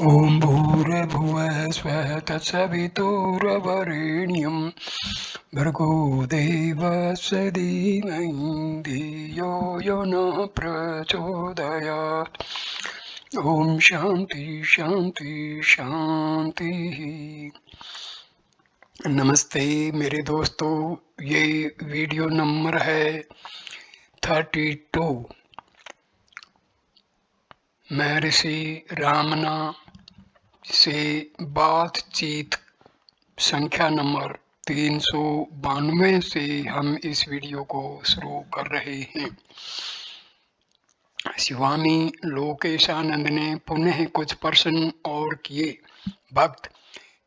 ॐ भूर्भुवः स्वः तत्सवितुर्वरेण्यं भर्गो देवस्य धीमहि धियो यो नः प्रचोदयात्। ॐ शांति शांति शांति। नमस्ते मेरे दोस्तों, ये वीडियो नंबर है 32। महर्षि रामना से बातचीत संख्या नंबर 392 से हम इस वीडियो को शुरू कर रहे हैं। स्वामी लोकेशानंद ने पुनः कुछ प्रश्न और किए। भक्त,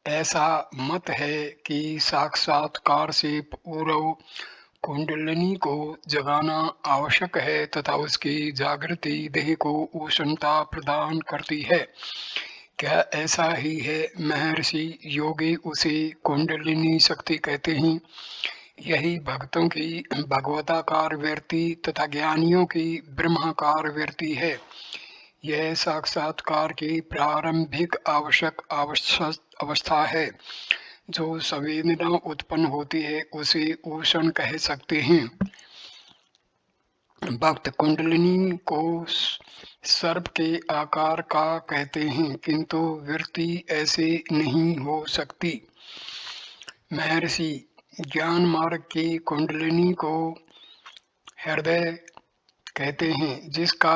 ऐसा मत है कि साक्षात्कार से पूर्व कुंडलिनी को जगाना आवश्यक है तथा उसकी जागृति देह को उष्णता प्रदान करती है। क्या ऐसा ही है? महर्षि योगी उसे कुंडलिनी शक्ति कहते हैं। यही भक्तों की भगवताकार वृत्ति तथा ज्ञानियों की ब्रह्माकार वृत्ति है। यह साक्षात्कार की प्रारंभिक आवश्यक अवस्था है। जो संवेदना उत्पन्न होती है उसे उष्ण कह सकते हैं। भक्त कुंडलिनी को सर्प के आकार का कहते हैं, किंतु वृत्ति ऐसे नहीं हो सकती। महर्षि ज्ञान मार्ग की कुंडलिनी को हृदय कहते हैं, जिसका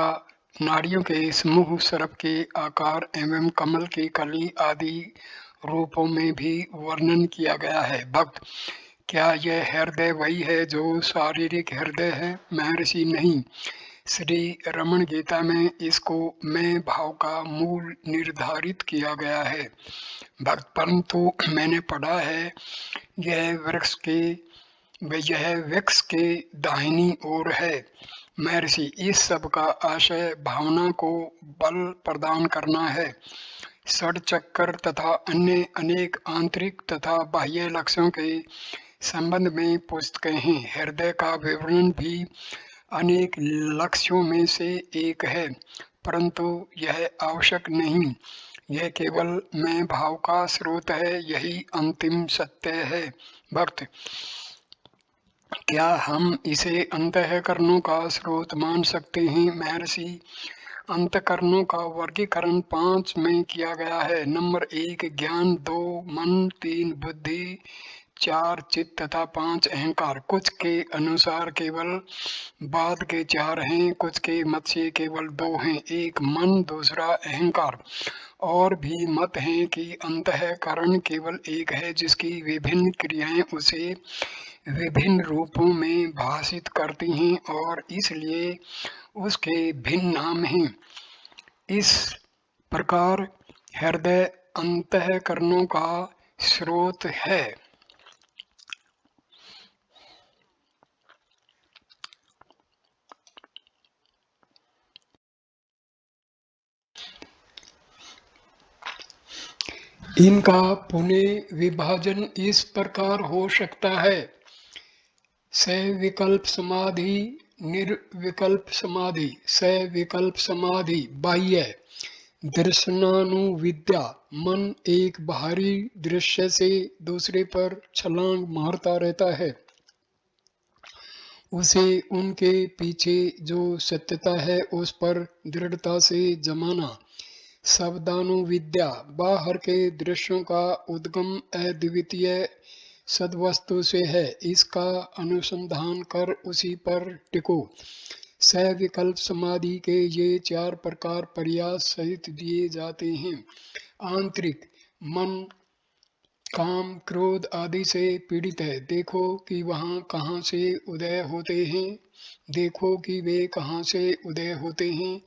नाड़ियों के समूह सर्प के आकार एवं कमल की कली आदि रूपों में भी वर्णन किया गया है। भक्त, क्या यह हृदय वही है जो शारीरिक हृदय है? महर्षि नहीं, श्री रमण गीता में इसको मैं भाव का मूल निर्धारित किया गया है। भक्त, परंतु मैंने पढ़ा है यह वृक्ष के दाहिनी ओर है। महर्षि, इस सब का आशय भावना को बल प्रदान करना है। षड चक्र तथा अन्य अनेक आंतरिक तथा बाह्य लक्ष्यों के संबंध में पुस्तकें हैं। हृदय का विवरण भी अनेक लक्ष्यों में से एक है, परंतु यह आवश्यक नहीं। यह केवल मैं भाव का स्रोत है, यही अंतिम सत्य है। भक्त, क्या हम इसे अंतःकरणों का स्रोत मान सकते हैं? महर्षि, अंतःकरणों का वर्गीकरण 5 में किया गया है। नंबर 1 ज्ञान, 2 मन, 3 बुद्धि, 4 चित्त तथा 5 अहंकार। कुछ के अनुसार केवल बाद के 4 हैं, कुछ के मत से केवल 2 हैं, एक मन दूसरा अहंकार। और भी मत हैं कि अंतःकरण केवल एक है, जिसकी विभिन्न क्रियाएं उसे विभिन्न रूपों में भाषित करती हैं और इसलिए उसके भिन्न नाम हैं। इस प्रकार हृदय अंतःकरणों का स्रोत है। इनका पुनः विभाजन इस प्रकार हो सकता है: सविकल्प समाधि, निर्विकल्प समाधि। सविकल्प समाधि बाह्य दर्शनानुविद्या। मन एक बाहरी दृश्य से दूसरे पर छलांग मारता रहता है, उसे उनके पीछे जो सत्यता है उस पर दृढ़ता से जमाना। शब्दानुविद्या बाहर के दृश्यों का उद्गम अद्वितीय सद्वस्तु से है, इसका अनुसंधान कर उसी पर टिको। सविकल्प समाधि के ये 4 प्रकार प्रयास सहित दिए जाते हैं। आंतरिक मन काम क्रोध आदि से पीड़ित है। देखो कि वहाँ कहाँ से उदय होते हैं, देखो कि वे कहाँ से उदय होते हैं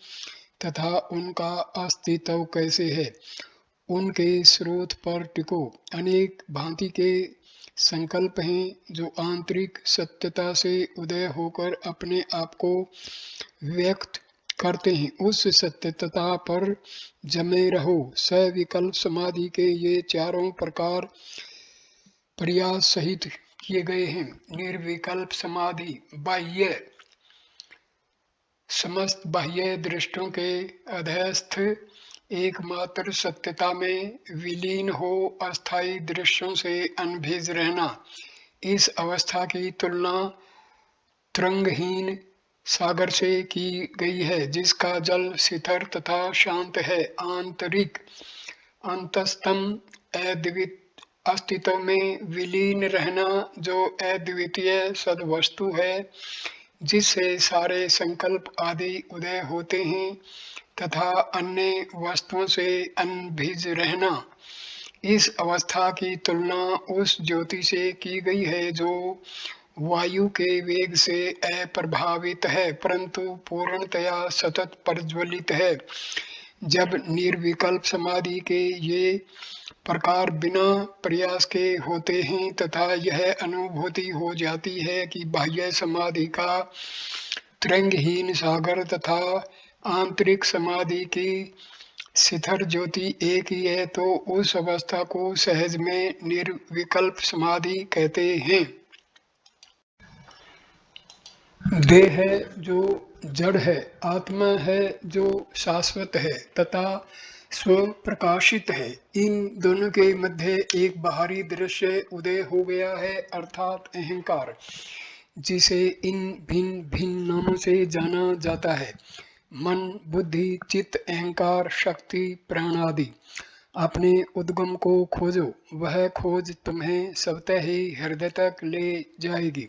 तथा उनका अस्तित्व कैसे है। उनके स्रोत पर टिको। अनेक भांति के संकल्प हैं जो आंतरिक सत्यता से उदय होकर अपने आप को व्यक्त करते हैं। उस सत्यता पर जमे रहो। सविकल्प समाधि के ये चारों प्रकार प्रयास सहित किए गए हैं। निर्विकल्प समाधि बाह्य समस्त बाह्य दृष्टियों के अधस्थ एकमात्र सत्यता में विलीन हो अस्थायी दृश्यों से अनभिज रहना। इस अवस्था की तुलना तरंगहीन सागर से की गई है, जिसका जल शिथिल तथा शांत है। आंतरिक अंतस्तम अद्वित अस्तित्व में विलीन रहना, जो अद्वितीय सद्वस्तु है, जिससे सारे संकल्प आदि उदय होते हैं, तथा अन्य वस्तुओं से अनभिज रहना। इस अवस्था की तुलना उस ज्योति से की गई है जो वायु के वेग से अप्रभावित है, परंतु पूर्णतया सतत प्रज्वलित है। जब निर्विकल्प समाधि के ये प्रकार बिना प्रयास के होते हैं तथा यह अनुभूति हो जाती है कि बाह्य समाधि का तरंगहीन सागर तथा आंतरिक समाधि की शिथिल ज्योति एक ही है, तो उस अवस्था को सहज में निर्विकल्प समाधि कहते हैं। देह है जो जड़ है, आत्मा है जो शाश्वत है तथा स्व प्रकाशित है। इन दोनों के मध्य एक बाहरी दृश्य उदय हो गया है, अर्थात अहंकार, जिसे इन भिन्न भिन्न नामों से जाना जाता है। मन, बुद्धि, चित्त, अहंकार, शक्ति, प्राण आदि। अपने उद्गम को खोजो, वह खोज तुम्हें स्वतः ही हृदय तक ले जाएगी।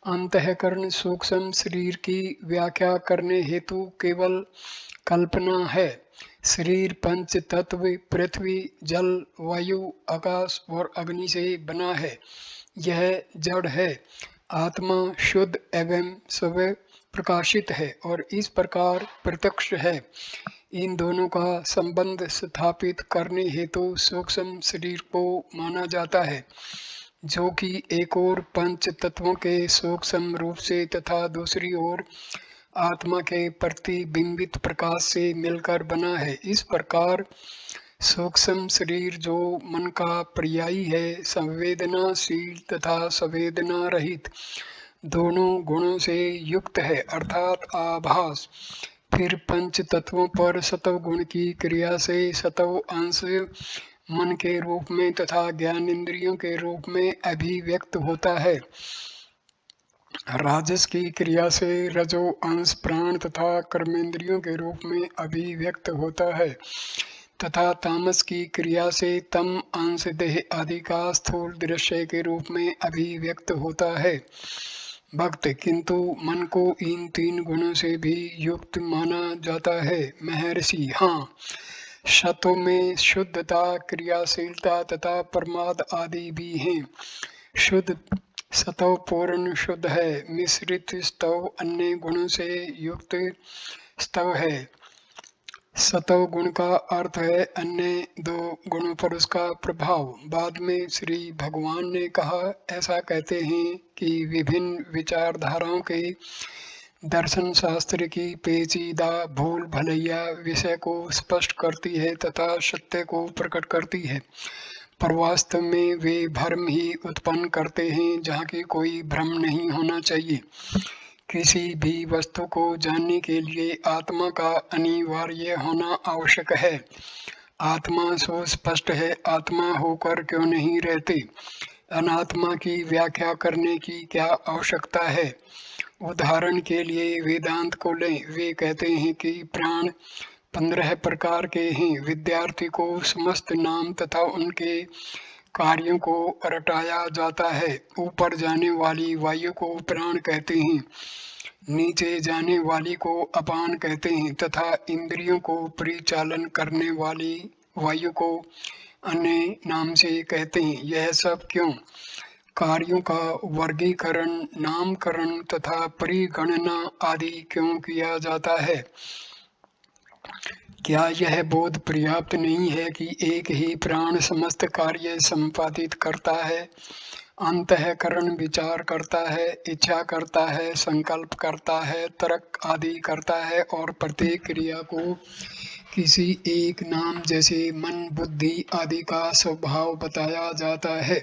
अंतःकरण सूक्ष्म शरीर की व्याख्या करने हेतु केवल कल्पना है। शरीर पंच तत्व पृथ्वी, जल, वायु, आकाश और अग्नि से बना है। यह जड़ है। आत्मा शुद्ध एवं स्व प्रकाशित है और इस प्रकार प्रत्यक्ष है। इन दोनों का संबंध स्थापित करने हेतु सूक्ष्म शरीर को माना जाता है, जो कि एक और पंच तत्वों के सूक्ष्म रूप से तथा दूसरी ओर आत्मा के प्रतिबिंबित प्रकाश से मिलकर बना है। इस प्रकार सूक्ष्म शरीर, जो मन का पर्यायी है, संवेदनाशील तथा संवेदना रहित दोनों गुणों से युक्त है, अर्थात आभास। फिर पंच तत्वों पर सतव गुण की क्रिया से सतव अंश मन के रूप में तथा ज्ञान इंद्रियों के रूप में अभिव्यक्त होता है। राजस की क्रिया से रजो अंश प्राण तथा कर्मेंद्रियों के रूप में अभिव्यक्त होता है तथा तामस की क्रिया से तम अंश देह आदि का स्थूल दृश्य के रूप में अभिव्यक्त होता है। भक्त किंतु मन को इन तीन गुणों से भी युक्त माना जाता है। महर्षि, हाँ, सत्व में शुद्धता, क्रियाशीलता तथा प्रमाद आदि भी हैं। शुद्ध सत्व पूर्ण शुद्ध है। मिश्रित स्तव अन्य गुणों से युक्त स्तव है। सत्व गुण का अर्थ है अन्य दो गुणों पर उसका प्रभाव। बाद में श्री भगवान ने कहा, ऐसा कहते हैं कि विभिन्न विचारधाराओं के दर्शन शास्त्र की पेचीदा भूल भलैया विषय को स्पष्ट करती है तथा सत्य को प्रकट करती है, पर वास्तव में वे भ्रम ही उत्पन्न करते हैं, जहाँ की कोई भ्रम नहीं होना चाहिए। किसी भी वस्तु को जानने के लिए आत्मा का अनिवार्य होना आवश्यक है। आत्मा सुस्पष्ट है, आत्मा होकर क्यों नहीं रहते? अनात्मा की व्याख्या करने की क्या आवश्यकता है? उदाहरण के लिए वेदांत को लें। वे कहते हैं कि प्राण 15 प्रकार के हैं। विद्यार्थी को समस्त नाम तथा उनके कार्यों को रटाया जाता है। ऊपर जाने वाली वायु को प्राण कहते हैं, नीचे जाने वाली को अपान कहते हैं तथा इंद्रियों को परिचालन करने वाली वायु को अन्य नाम से कहते हैं। यह सब क्यों? कार्यों का वर्गीकरण, नामकरण तथा परिगणना आदि क्यों किया जाता है? क्या यह बोध पर्याप्त नहीं है कि एक ही प्राण समस्त कार्य संपादित करता है, अंतःकरण विचार करता है, इच्छा करता है, संकल्प करता है, तर्क आदि करता है और प्रत्येक क्रिया को किसी एक नाम जैसे मन, बुद्धि आदि का स्वभाव बताया जाता है?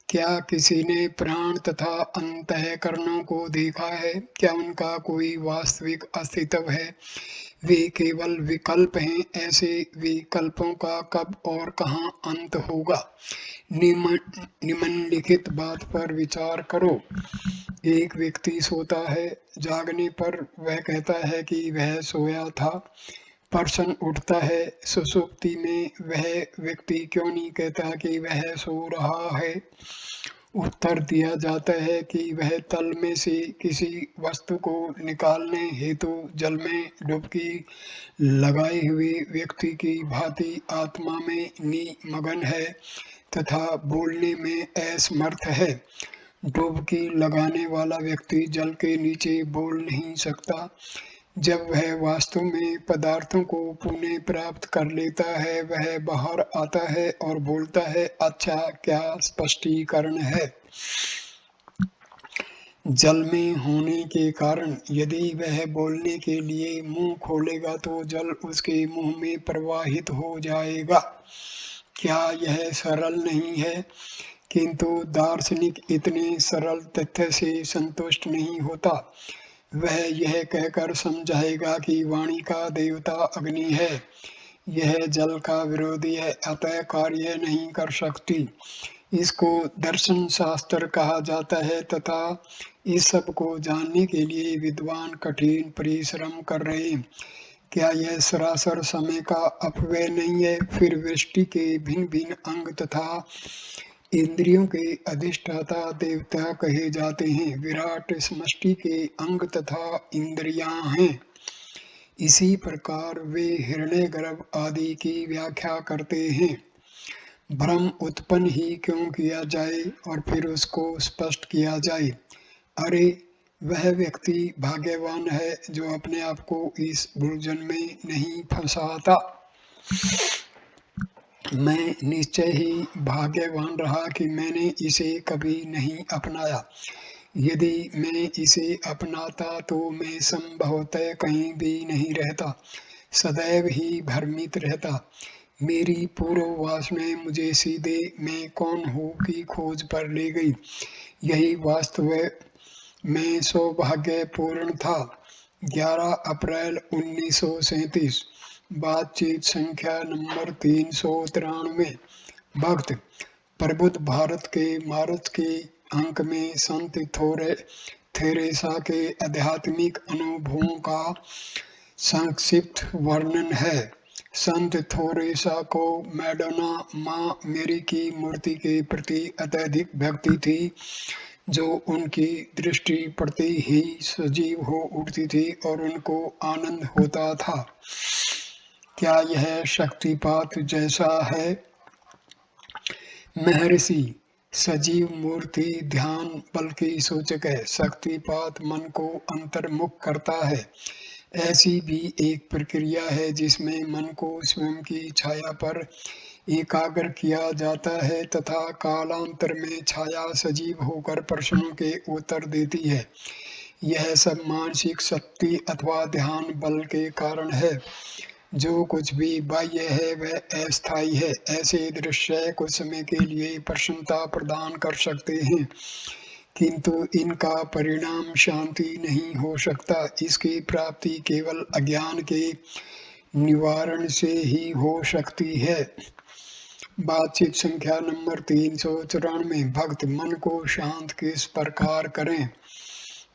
क्या किसी ने प्राण तथा अंतःकरणों को देखा है? क्या उनका कोई वास्तविक अस्तित्व है? वे केवल विकल्प हैं, ऐसे विकल्पों का कब और कहाँ अंत होगा। निम्नलिखित बात पर विचार करो। एक व्यक्ति सोता है, जागने पर वह कहता है कि वह सोया था। पर्सन उठता है, सुषुप्ति में वह व्यक्ति क्यों नहीं कहता कि वह सो रहा है। उत्तर दिया जाता है कि वह तल में से किसी वस्तु को निकालने हेतु जल में डुबकी लगाए हुए व्यक्ति की भांति आत्मा में निमग्न है तथा बोलने में असमर्थ है। डुबकी लगाने वाला व्यक्ति जल के नीचे बोल नहीं सकता। जब वह वास्तव में पदार्थों को पुनः प्राप्त कर लेता है, वह बाहर आता है और बोलता है, अच्छा क्या स्पष्टीकरण है। जल में होने के कारण यदि वह बोलने के लिए मुंह खोलेगा तो जल उसके मुंह में प्रवाहित हो जाएगा। क्या यह सरल नहीं है? किंतु दार्शनिक इतने सरल तथ्य से संतुष्ट नहीं होता। वह यह कहकर समझाएगा कि वाणी का देवता अग्नि है, यह जल का विरोधी है, अतः कार्य नहीं कर सकती। इसको दर्शन शास्त्र कहा जाता है तथा इस सब को जानने के लिए विद्वान कठिन परिश्रम कर रहे हैं। क्या यह सरासर समय का अपव्यय नहीं है? फिर वृष्टि के भिन्न भिन्न अंग तथा इंद्रियों के अधिष्ठाता देवता कहे जाते हैं। विराट समष्टि के अंग तथा इंद्रियां हैं। इसी प्रकार वे हिरण्यगर्भ आदि की व्याख्या करते हैं। भ्रम उत्पन्न ही क्यों किया जाए और फिर उसको स्पष्ट किया जाए। अरे वह व्यक्ति भाग्यवान है जो अपने आप को इस उलझन में नहीं फंसाता। मैं निश्चय ही भाग्यवान रहा कि मैंने इसे कभी नहीं अपनाया। यदि मैं इसे अपनाता तो मैं संभवतः कहीं भी नहीं रहता, सदैव ही भ्रमित रहता। मेरी पूर्व वासनाएं मुझे सीधे मैं कौन हूँ की खोज पर ले गई। यही वास्तव में सौभाग्यपूर्ण था। 11 अप्रैल 1937। बातचीत संख्या नंबर 393। भक्त प्रबुद्ध भारत के मार्च के अंक में संत थेरेसा के आध्यात्मिक अनुभवों का संक्षिप्त वर्णन है। संत थेरेसा को मैडोना माँ मेरी की मूर्ति के प्रति अत्यधिक भक्ति थी, जो उनकी दृष्टि पड़ते ही सजीव हो उठती थी और उनको आनंद होता था। क्या यह शक्तिपात जैसा है? महर्षि, सजीव मूर्ति ध्यान बल की सूचक है। शक्तिपात मन को अंतर्मुख करता है। ऐसी भी एक प्रक्रिया है जिसमें मन को स्वयं की छाया पर एकाग्र किया जाता है तथा कालांतर में छाया सजीव होकर प्रश्नों के उत्तर देती है। यह सब मानसिक शक्ति अथवा ध्यान बल के कारण है। जो कुछ भी बाह्य है वह अस्थायी है। ऐसे दृश्य कुछ समय के लिए प्रसन्नता प्रदान कर सकते हैं, किंतु इनका परिणाम शांति नहीं हो सकता। इसकी प्राप्ति केवल अज्ञान के निवारण से ही हो सकती है। बातचीत संख्या नंबर 394। भक्त मन को शांत किस प्रकार करें?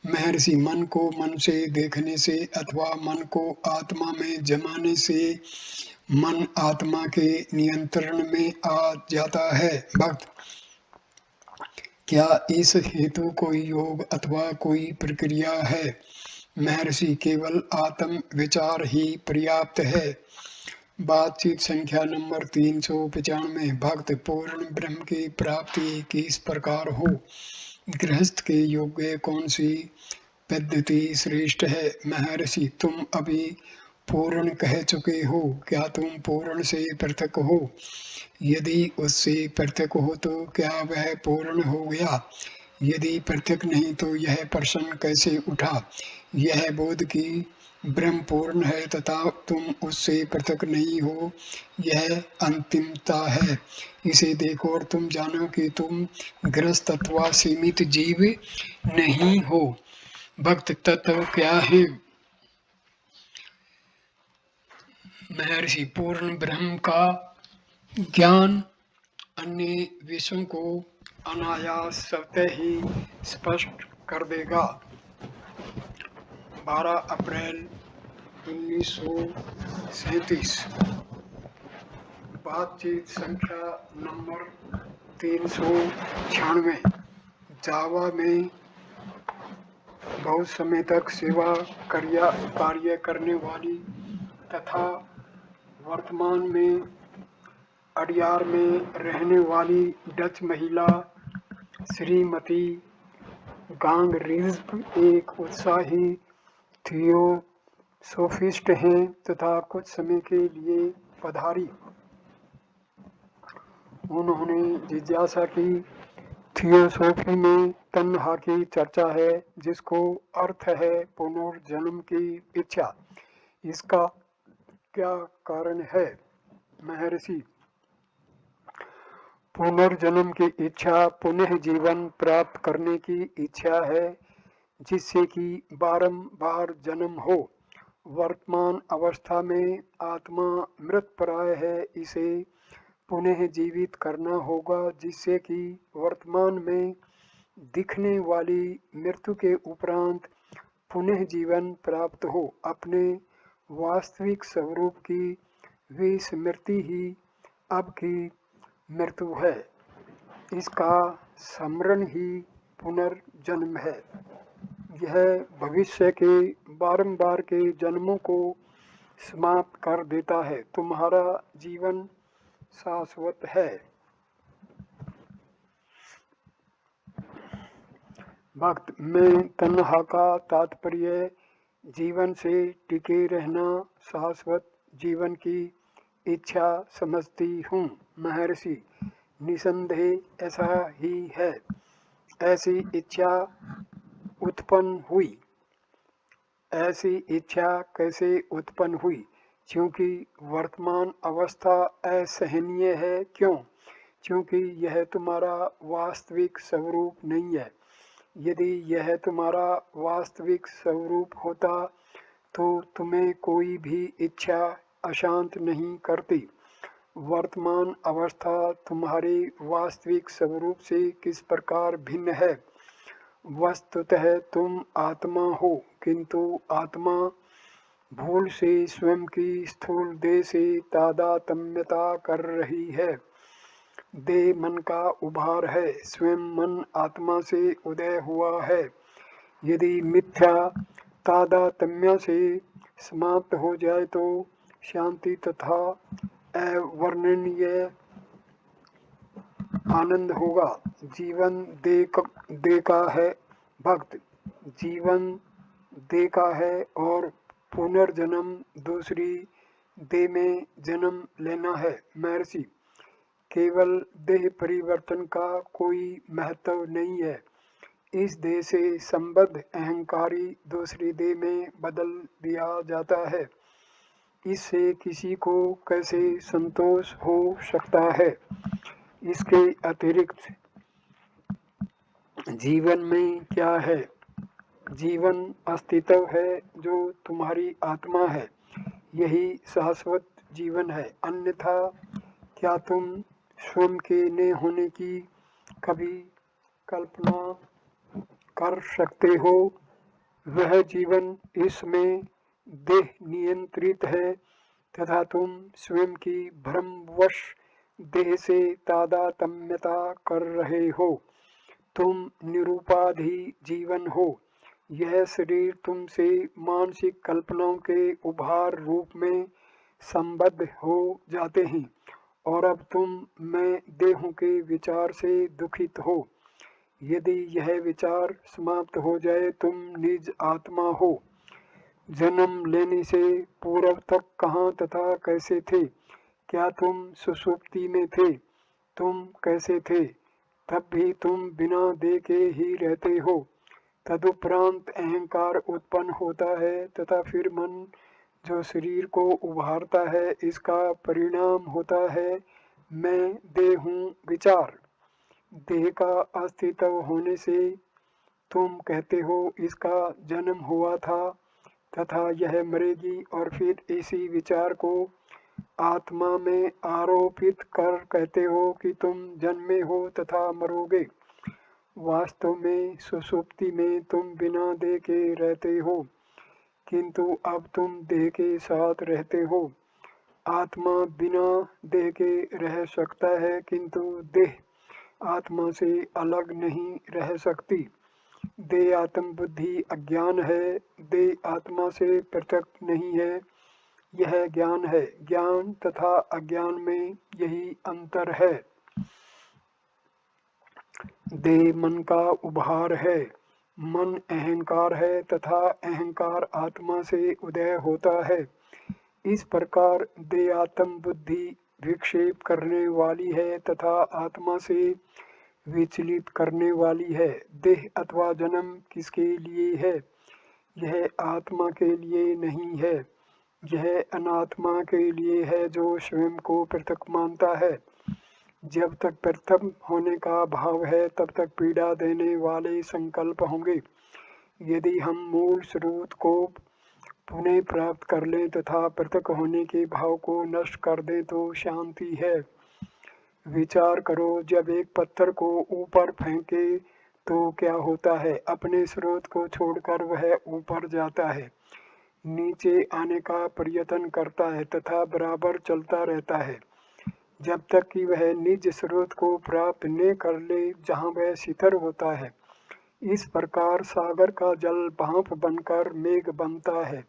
महर्षि, मन को मन से देखने से अथवा मन को आत्मा में जमाने से मन आत्मा के नियंत्रण में आ जाता है। भक्त, क्या इस हेतु कोई योग अथवा कोई प्रक्रिया है? महर्षि, केवल आत्म विचार ही पर्याप्त है। बातचीत संख्या नंबर 395। भक्त, पूर्ण ब्रह्म की प्राप्ति किस प्रकार हो? गृहस्थ के योग्य कौन सी पद्धति श्रेष्ठ है? महर्षि, तुम अभी पूर्ण कह चुके हो, क्या तुम पूर्ण से पृथक हो? यदि उससे पृथक हो तो क्या वह पूर्ण हो गया? यदि पृथक नहीं तो यह प्रश्न कैसे उठा? यह बोध की ब्रह्म पूर्ण है तथा तुम उससे पृथक नहीं हो, यह अंतिमता है। इसे देखो और तुम जानो कि तुम ग्रस्त अथवा सीमित जीव नहीं हो। भक्त, तत्व क्या है? महर्षि पूर्ण ब्रह्म का ज्ञान अन्य विषयों को अनायास स्वतः ही स्पष्ट कर देगा। 12 अप्रैल 1937। बातचीत संख्या नंबर 396। जावा में बहुत समय तक सेवा कार्य करने वाली तथा वर्तमान में अडयार में रहने वाली डच महिला श्रीमती गांग रिज्ब एक उत्साही थियोसोफिस्ट हैं तथा कुछ समय के लिए पधारी। उन्होंने जिज्ञासा की, थियोसॉफी में तन्हा की चर्चा है जिसको अर्थ है पुनर्जन्म की इच्छा। इसका क्या कारण है? महर्षि, पुनर्जन्म की इच्छा पुनः जीवन प्राप्त करने की इच्छा है जिससे कि बारंबार जन्म हो। वर्तमान अवस्था में आत्मा मृतप्राय है, इसे पुनः जीवित करना होगा जिससे कि वर्तमान में दिखने वाली मृत्यु के उपरांत पुनः जीवन प्राप्त हो। अपने वास्तविक स्वरूप की विस्मृति ही अब की मृत्यु है। इसका स्मरण ही पुनर्जन्म है। यह भविष्य के बारंबार के जन्मों को समाप्त कर देता है। तुम्हारा जीवन शाश्वत है। भक्त, मैं तन्हा का तात्पर्य जीवन से टिके रहना, शाश्वत जीवन की इच्छा समझती हूँ। महर्षि, निसंदेह ऐसा ही है। ऐसी इच्छा उत्पन्न हुई। ऐसी इच्छा कैसे उत्पन्न हुई? क्योंकि वर्तमान अवस्था असहनीय है। क्यों? क्योंकि यह तुम्हारा वास्तविक स्वरूप नहीं है। यदि यह तुम्हारा वास्तविक स्वरूप होता तो तुम्हें कोई भी इच्छा अशांत नहीं करती। वर्तमान अवस्था तुम्हारे वास्तविक स्वरूप से किस प्रकार भिन्न है? वस्तुतः तुम आत्मा हो, किंतु आत्मा भूल से स्वयं की स्थूल देह से तादात्म्यता कर रही है। देह मन का उभार है, स्वयं मन आत्मा से उदय हुआ है। यदि मिथ्या तादात्म्य से समाप्त हो जाए तो शांति तथा अवर्णनीय आनंद होगा। जीवन देह का है। भक्त, जीवन देह का है और पुनर्जन्म दूसरी देह में जन्म लेना है। महर्षि, केवल देह परिवर्तन का कोई महत्व नहीं है। इस देह से संबद्ध अहंकारी दूसरी देह में बदल दिया जाता है। इससे किसी को कैसे संतोष हो सकता है? इसके अतिरिक्त जीवन में क्या है? जीवन अस्तित्व है जो तुम्हारी आत्मा है। यही शाश्वत जीवन है। अन्यथा क्या तुम स्वयं के न होने की कभी कल्पना कर सकते हो? वह जीवन इसमें देह नियंत्रित है तथा तुम स्वयं की भ्रमवश देह से तादात्म्यता कर रहे हो। तुम निरूपाधि जीवन हो। यह शरीर तुमसे मानसिक कल्पनाओं के उभार रूप में संबद्ध हो जाते हैं और अब तुम मैं देहों के विचार से दुखित हो। यदि यह विचार समाप्त हो जाए तुम निज आत्मा हो। जन्म लेने से पूर्व तक कहाँ तथा कैसे थे? क्या तुम सुषुप्ति में थे? तुम कैसे थे? तब भी तुम बिना देह के ही रहते हो। तदुपरांत अहंकार उत्पन्न होता है तथा फिर मन जो शरीर को उभारता है, इसका परिणाम होता है मैं देह हूँ विचार। देह का अस्तित्व होने से तुम कहते हो इसका जन्म हुआ था। तथा यह मरेगी, और फिर इसी विचार को आत्मा में आरोपित कर कहते हो कि तुम जन्मे हो तथा मरोगे। वास्तव में सुषुप्ति में तुम बिना देह के रहते हो, किंतु अब तुम देह के साथ रहते हो। आत्मा बिना देह के रह सकता है, किंतु देह आत्मा से अलग नहीं रह सकती। देह आत्म बुद्धि अज्ञान है, देह आत्मा से पृथक नहीं है, यह ज्ञान है। ज्ञान तथा अज्ञान में यही अंतर है। देह मन का उभार है, मन अहंकार है तथा अहंकार आत्मा से उदय होता है। इस प्रकार देह आत्म बुद्धि विक्षेप करने वाली है तथा आत्मा से विचलित करने वाली है। देह अथवा जन्म किसके लिए है? यह आत्मा के लिए नहीं है, यह अनात्मा के लिए है जो स्वयं को पृथक मानता है। जब तक पृथक होने का भाव है तब तक पीड़ा देने वाले संकल्प होंगे। यदि हम मूल स्रोत को पुनः प्राप्त कर लें तथा पृथक होने के भाव को नष्ट कर दें तो शांति है। विचार करो, जब एक पत्थर को ऊपर फेंके तो क्या होता है? अपने स्रोत को छोड़कर वह ऊपर जाता है, नीचे आने का प्रयत्न करता है तथा बराबर चलता रहता है जब तक कि वह निज स्रोत को प्राप्त न कर ले जहाँ वह शिथिल होता है। इस प्रकार सागर का जल भाप बनकर मेघ बनता है।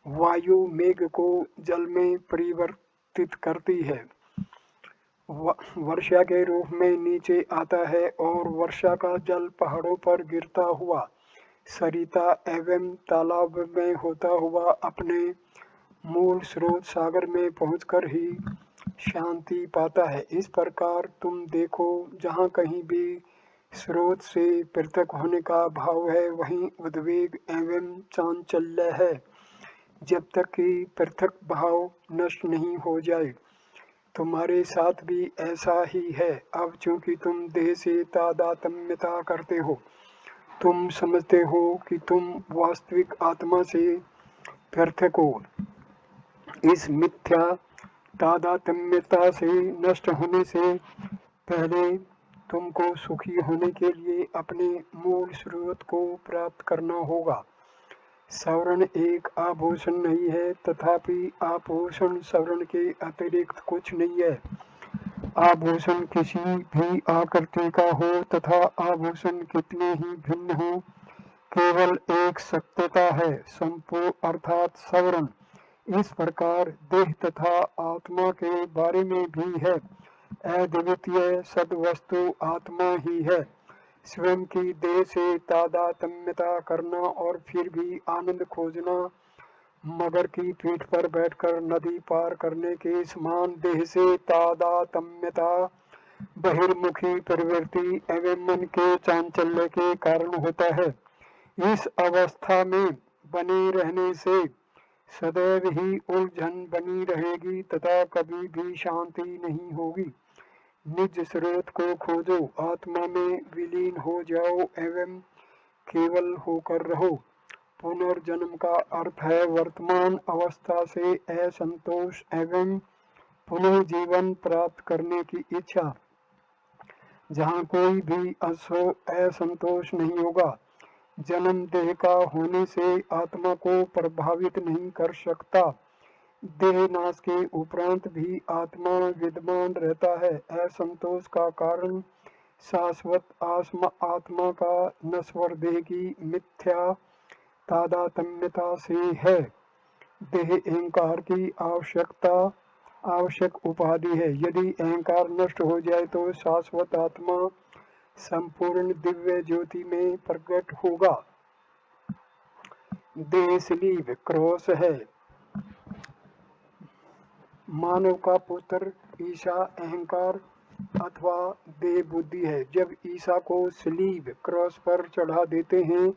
वायु मेघ को जल में परिवर्तित करती है, वर्षा के रूप में नीचे आता है और वर्षा का जल पहाड़ों पर गिरता हुआ सरिता एवं तालाब में होता हुआ अपने मूल स्रोत सागर में पहुंचकर ही शांति पाता है। इस प्रकार तुम देखो, जहाँ कहीं भी स्रोत से पृथक होने का भाव है वहीं उद्वेग एवं चांचल्य है। जब तक कि पृथक भाव नष्ट नहीं हो जाए। तुम्हारे साथ भी ऐसा ही है। अब चूंकि तुम देह से तादात्म्यता करते हो, तुम समझते हो कि तुम वास्तविक आत्मा से पृथक हो। इस मिथ्या तादात्म्यता से नष्ट होने से पहले तुमको सुखी होने के लिए अपने मूल स्रोत को प्राप्त करना होगा। स्वर्ण एक आभूषण नहीं है, तथापि आभूषण स्वर्ण के अतिरिक्त कुछ नहीं है। आभूषण किसी भी आकृति का हो तथा आभूषण कितने ही भिन्न हो, केवल एक सत्यता है, संपूर्ण अर्थात स्वर्ण। इस प्रकार देह तथा आत्मा के बारे में भी है। अद्वितीय सद्वस्तु आत्मा ही है। स्वयं की देह से तादात्म्यता करना और फिर भी आनंद खोजना मगर की पीठ पर बैठकर नदी पार करने के समान देह से तादात्म्यता बहिर्मुखी प्रवृत्ति एवं मन के चांचल्य के कारण होता है। इस अवस्था में बने रहने से सदैव ही उलझन बनी रहेगी तथा कभी भी शांति नहीं होगी। निज स्रोत को खोजो, आत्मा में विलीन हो जाओ एवं केवल होकर रहो। पुनर्जन्म का अर्थ है वर्तमान अवस्था से असंतोष एवं पुनः जीवन प्राप्त करने की इच्छा, जहाँ कोई भी असंतोष नहीं होगा। जन्म देह का होने से आत्मा को प्रभावित नहीं कर सकता। देह नाश के उपरांत भी आत्मा विद्यमान रहता है। असंतोष का कारण शाश्वत आत्मा का नश्वर देह की मिथ्या तादात्म्यता से है। देह अहंकार की आवश्यक उपाधि है। यदि अहंकार नष्ट हो जाए तो शाश्वत आत्मा संपूर्ण दिव्य ज्योति में प्रकट होगा। देह स्लीव क्रॉस है। मानव का पुत्र ईसा अहंकार अथवा देह बुद्धि है। जब ईसा को स्लीव क्रॉस पर चढ़ा देते हैं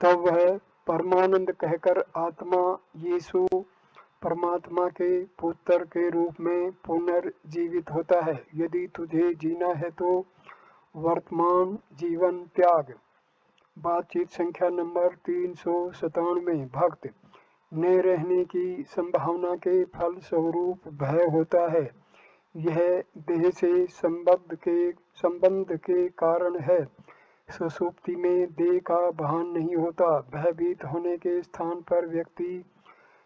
तब वह परमानंद कहकर आत्मा यीशु परमात्मा के पुत्र के रूप में पुनर्जीवित होता है। यदि तुझे जीना है तो वर्तमान जीवन त्याग, बातचीत संख्या नंबर 397। भक्त न रहने की संभावना के फल स्वरूप भय होता है। यह देह से संबंध के कारण है। सुषुप्ति में देह का भान नहीं होता। भयभीत होने के स्थान पर व्यक्ति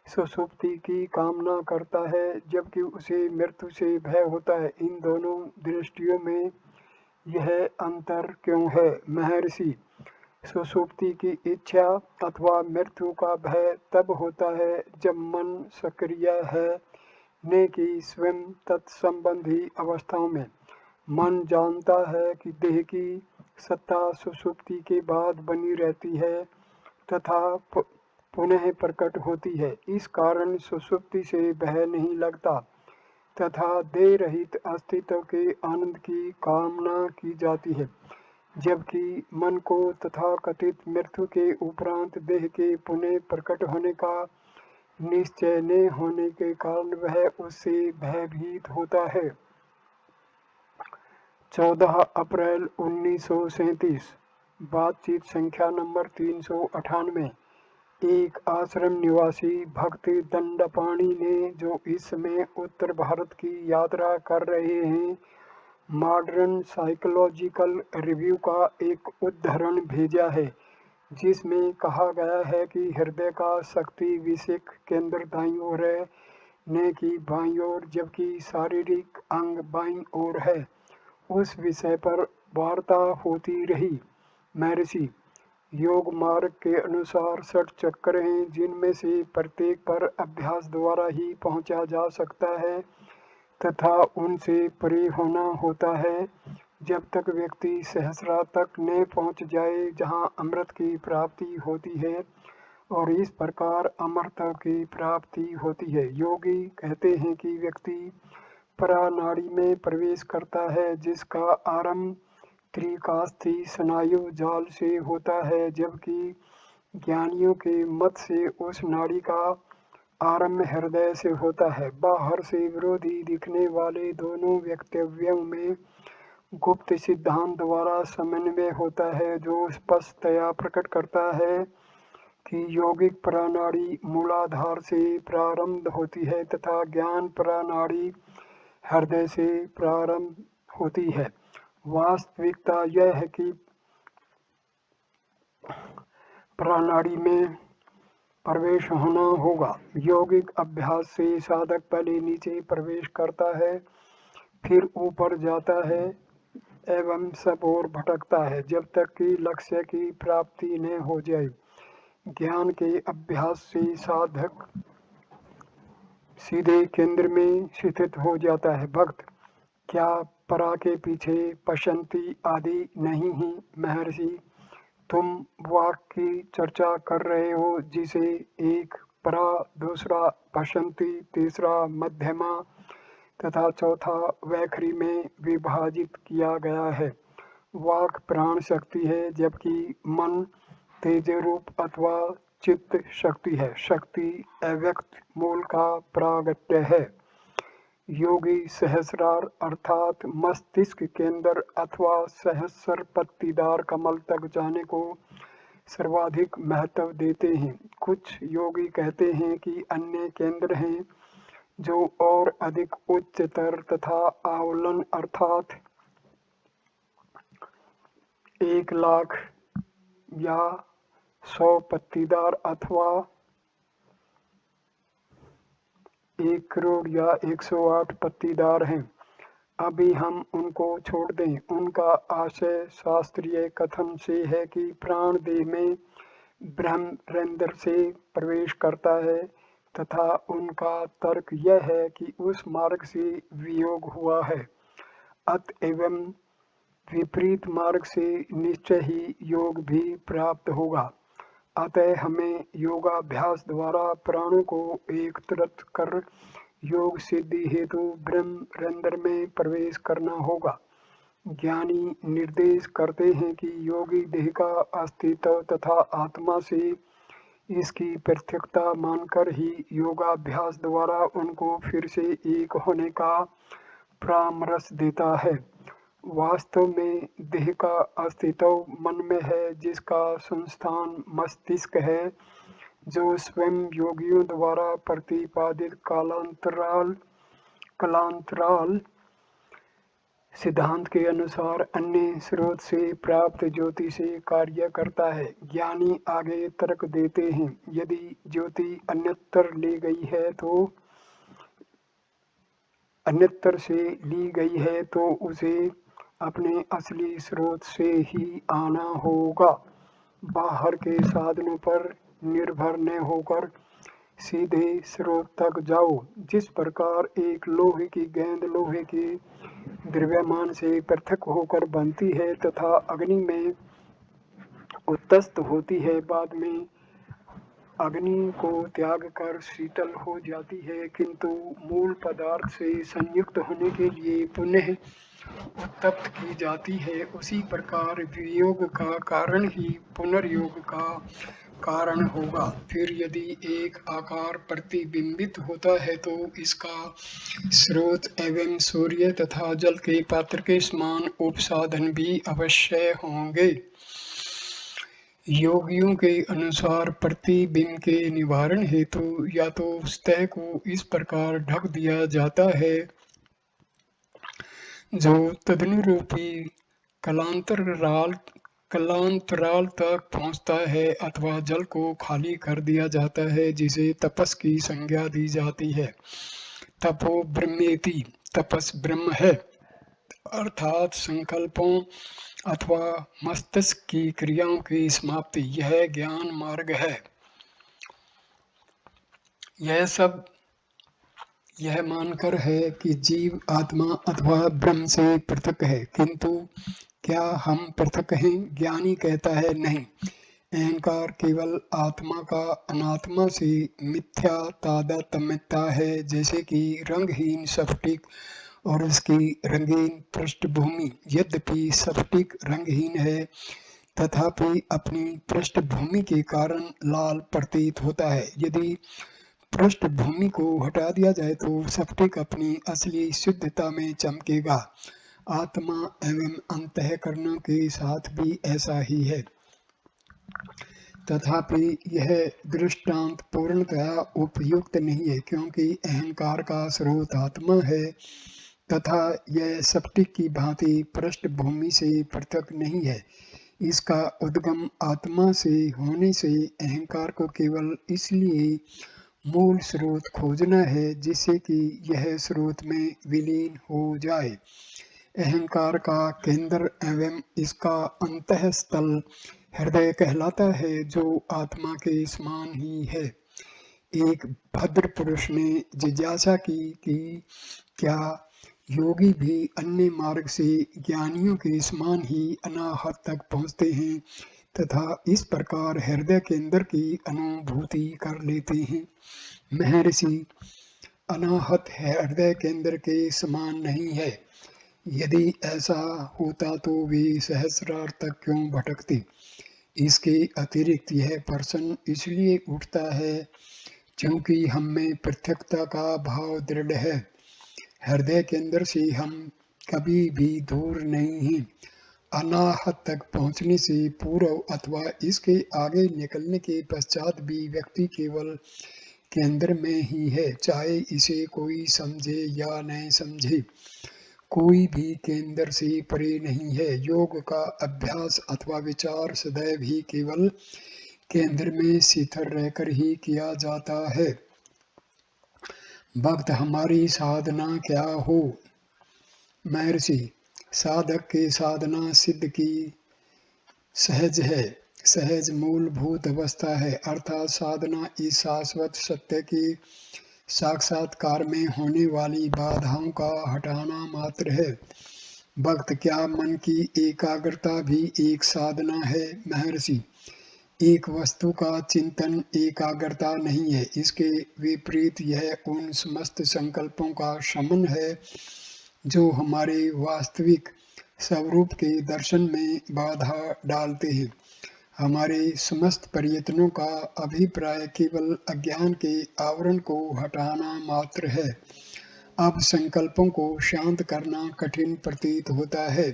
सुषुप्ति की कामना करता है, जबकि उसे मृत्यु से भय होता है। इन दोनों दृष्टियों में यह अंतर क्यों है? महर्षि, सुषुप्ति की इच्छा अथवा मृत्यु का भय तब होता है जब मन सक्रिय है, न कि स्वयं तत्संबंधी अवस्थाओं में। मन जानता है कि देह की सत्ता सुषुप्ति के बाद बनी रहती है तथा पुनः प्रकट होती है। इस कारण सुषुप्ति से भय नहीं लगता तथा देह रहित अस्तित्व के आनंद की कामना की जाती है, जबकि मन को तथाकथित मृत्यु के उपरांत देह के पुनः प्रकट होने का निश्चय न होने के कारण वह उससे भयभीत होता है। 14 अप्रैल 1937। बातचीत संख्या नंबर 398। एक आश्रम निवासी भक्त दंडपाणि ने, जो इस समय उत्तर भारत की यात्रा कर रहे हैं, मॉडर्न साइकोलॉजिकल रिव्यू का एक उद्धरण भेजा है, जिसमें कहा गया है कि हृदय का शक्ति विषयक केंद्र दाईं ओर है, न कि बाईं ओर, जबकि शारीरिक अंग बाईं ओर है। उस विषय पर वार्ता होती रही। महर्षि, योग मार्ग के अनुसार 60 चक्र हैं, जिनमें से प्रत्येक पर अभ्यास द्वारा ही पहुंचा जा सकता है तथा उनसे परे होना होता है जब तक व्यक्ति सहस्रा तक न पहुंच जाए, जहां अमृत की प्राप्ति होती है और इस प्रकार अमरता की प्राप्ति होती है। योगी कहते हैं कि व्यक्ति परानाड़ी में प्रवेश करता है, जिसका आरंभ त्रिकास्थी स्नायु जाल से होता है, जबकि ज्ञानियों के मत से उस नाड़ी का आरंभ हृदय से होता है। बाहर से विरोधी दिखने वाले दोनों वक्तव्यों में गुप्त सिद्धांत द्वारा समन्वय होता है, जो स्पष्टतया प्रकट करता है कि यौगिक प्रणाली मूलाधार से प्रारंभ होती है तथा ज्ञान प्रणाली हृदय से प्रारंभ होती है। वास्तविकता यह है कि प्रणाली में प्रवेश होना होगा। यौगिक अभ्यास से साधक पहले नीचे प्रवेश करता है, फिर ऊपर जाता है एवं सब ओर भटकता है, जब तक कि लक्ष्य की प्राप्ति न हो जाए। ज्ञान के अभ्यास से साधक सीधे केंद्र में स्थित हो जाता है। भक्त, क्या परा के पीछे पश्यंती आदि नहीं ही? महर्षि, तुम वाक की चर्चा कर रहे हो, जिसे एक परा, दूसरा पश्यंती, तीसरा मध्यमा तथा चौथा वैखरी में विभाजित किया गया है। वाक प्राण शक्ति है, जबकि मन तेज रूप अथवा चित्त शक्ति है। शक्ति अव्यक्त मूल का प्रागट्य है। योगी सहस्रार अर्थात मस्तिष्क केंद्र अथवा सहस्र पत्तीदार कमल तक जाने को सर्वाधिक महत्व देते हैं। कुछ योगी कहते हैं कि अन्य केंद्र हैं जो और अधिक उच्चतर तथा आंवलन अर्थात 1,00,000 या 100 पत्तीदार अथवा 1 करोड़ या 108 पत्तीदार हैं। अभी हम उनको छोड़ दें। उनका आशय शास्त्रीय कथन से है कि प्राण देह में ब्रह्मरंध्र से प्रवेश करता है तथा उनका तर्क यह है कि उस मार्ग से वियोग हुआ है, अतएव विपरीत मार्ग से निश्चय ही योग भी प्राप्त होगा। अतः हमें योगाभ्यास द्वारा प्राणों को एकत्रित कर योग सिद्धि हेतु ब्रह्मरंध्र में प्रवेश करना होगा। ज्ञानी निर्देश करते हैं कि योगी देह का अस्तित्व तथा आत्मा से इसकी पृथकता मानकर ही योगाभ्यास द्वारा उनको फिर से एक होने का परामर्श देता है। वास्तव में देह का अस्तित्व मन में है, जिसका संस्थान मस्तिष्क है, जो स्वयं योगियों द्वारा प्रतिपादित कालांतराल सिद्धांत के अनुसार अन्य स्रोत से प्राप्त ज्योति से कार्य करता है। ज्ञानी आगे तर्क देते हैं, यदि ज्योति अन्यत्र से ली गई है तो उसे अपने असली स्रोत से ही आना होगा, बाहर के साधनों पर निर्भर न होकर सीधे स्रोत तक जाओ। जिस प्रकार एक लोहे की गेंद लोहे के द्रव्यमान से पृथक होकर बनती है तथा अग्नि में उत्तस्त होती है, बाद में अग्नि को त्याग कर शीतल हो जाती है, किंतु मूल पदार्थ से संयुक्त होने के लिए पुनः उत्तप्त की जाती है, उसी प्रकार वियोग का कारण ही पुनर्योग का कारण होगा। फिर यदि एक आकार प्रतिबिंबित होता है तो इसका स्रोत एवं सूर्य तथा जल के पात्र के समान उपसाधन भी अवश्य होंगे। योगियों के अनुसार प्रतिबिंब के निवारण हेतु या तो सतह को इस प्रकार ढक दिया जाता है जो तदनुरूपी कलांतराल तक पहुंचता है, अथवा जल को खाली कर दिया जाता है, जिसे तपस की संज्ञा दी जाती है। तपो ब्रह्मेति, तपस ब्रह्म है, अर्थात संकल्पों अथवा मस्तिष्क की क्रियाओं की समाप्ति, यह ज्ञान मार्ग है। यह मानकर है कि जीव आत्मा अथवा ब्रह्म से पृथक है, किंतु क्या हम पृथक हैं? ज्ञानी कहता है नहीं। अहंकार केवल आत्मा का अनात्मा से मिथ्या तादात्म्यता है, जैसे कि रंगहीन स्फटिक और उसकी रंगीन पृष्ठभूमि। यद्यपि स्फटिक रंगहीन है, तथापि अपनी पृष्ठभूमि के कारण लाल प्रतीत होता है। यदि पृष्ठभूमि को हटा दिया जाए तो स्फटिक अपनी असली शुद्धता में चमकेगा। आत्मा एवं अंतःकरणों के साथ भी ऐसा ही है। तथापि यह दृष्टांत पूर्णतया उपयुक्त नहीं है, क्योंकि अहंकार का स्रोत आत्मा है तथा यह स्फटिक की भांति पृष्ठभूमि से पृथक नहीं है। इसका उद्गम आत्मा से होने से अहंकार को केवल इसलिए मूल स्रोत खोजना है जिससे कि यह स्रोत में विलीन हो जाए। अहंकार का केंद्र एवं इसका अंतःस्थल हृदय कहलाता है, जो आत्मा के समान ही है। एक भद्र पुरुष ने जिज्ञासा की कि क्या योगी भी अन्य मार्ग से ज्ञानियों के समान ही अनाहत तक पहुँचते हैं तथा इस प्रकार हृदय केंद्र की अनुभूति कर लेते हैं? महर्षि, अनाहत हृदय केंद्र के समान नहीं है। यदि ऐसा होता तो वे सहस्रार तक क्यों भटकते? इसके अतिरिक्त यह प्रश्न इसलिए उठता है क्योंकि हम में पृथकता का भाव दृढ़ है। हृदय केंद्र से हम कभी भी दूर नहीं हैं। अनाहत तक पहुंचने से पूर्व अथवा इसके आगे निकलने के पश्चात भी व्यक्ति केवल केंद्र में ही है, चाहे इसे कोई समझे या नहीं समझे। कोई भी केंद्र से परे नहीं है। योग का अभ्यास अथवा विचार सदैव ही केवल केंद्र में स्थिर रहकर ही किया जाता है। भक्त, हमारी साधना क्या हो? महर्षि, साधक के साधना सिद्ध की सहज है, सहज मूलभूत अवस्था है, अर्थात साधना इस शाश्वत सत्य के साक्षात्कार में होने वाली बाधाओं का हटाना मात्र है। भक्त, क्या मन की एकाग्रता भी एक साधना है? महर्षि, एक वस्तु का चिंतन एकाग्रता नहीं है, इसके विपरीत यह उन समस्त संकल्पों का शमन है जो हमारे वास्तविक स्वरूप के दर्शन में बाधा डालते हैं। हमारे समस्त प्रयत्नों का अभिप्राय केवल अज्ञान के आवरण को हटाना मात्र है। अब संकल्पों को शांत करना कठिन प्रतीत होता है।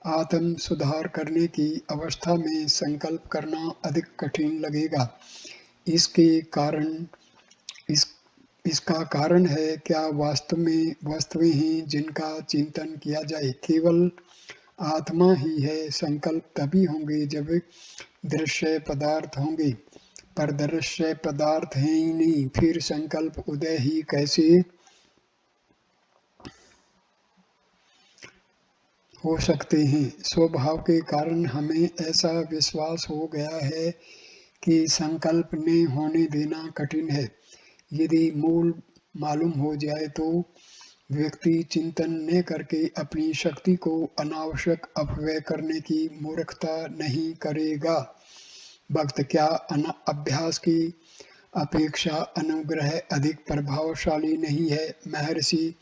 आत्म सुधार करने की अवस्था में संकल्प करना अधिक कठिन लगेगा। इसके कारण इस इसका कारण है क्या वस्तुएं हैं जिनका चिंतन किया जाए। केवल आत्मा ही है। संकल्प तभी होंगे जब दृश्य पदार्थ होंगे, पर दृश्य पदार्थ है ही नहीं, फिर संकल्प उदय ही कैसे हो सकते हैं। स्वभाव के कारण हमें ऐसा विश्वास हो गया है कि संकल्प ने होने देना कठिन है। यदि मूल मालूम हो जाए तो व्यक्ति चिंतन न करके अपनी शक्ति को अनावश्यक अपव्यय करने की मूर्खता नहीं करेगा। भक्त क्या अभ्यास की अपेक्षा अनुग्रह अधिक प्रभावशाली नहीं है। महर्षि,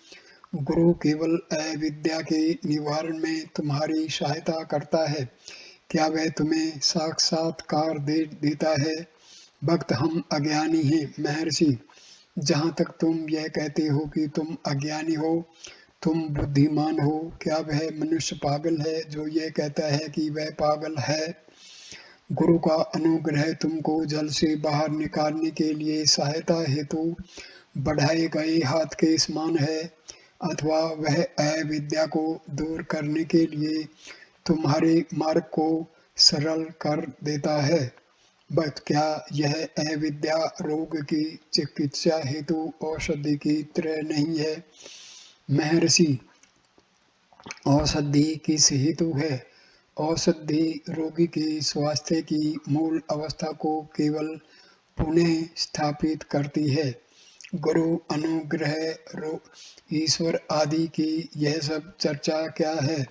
गुरु केवल अविद्या के निवारण में तुम्हारी सहायता करता है, क्या वह तुम्हें साक्षात्कार देता है। भक्त, हम अज्ञानी हैं। महर्षि, जहाँ तक तुम यह कहते हो कि तुम अज्ञानी हो, तुम बुद्धिमान हो, क्या वह मनुष्य पागल है जो यह कहता है कि वह पागल है। गुरु का अनुग्रह तुमको जल से बाहर निकालने के लिए सहायता हेतु बढ़ाए गए हाथ के समान है, अथवा वह अविद्या को दूर करने के लिए तुम्हारे मार्ग को सरल कर देता है। बट क्या यह अविद्या रोग की चिकित्सा हेतु औषधि की तरह नहीं है। महर्षि, औषधि किस हेतु है। औषधि रोगी के स्वास्थ्य की मूल अवस्था को केवल पुनः स्थापित करती है। गुरु अनुग्रह, ईश्वर आदि की यह सब चर्चा क्या है।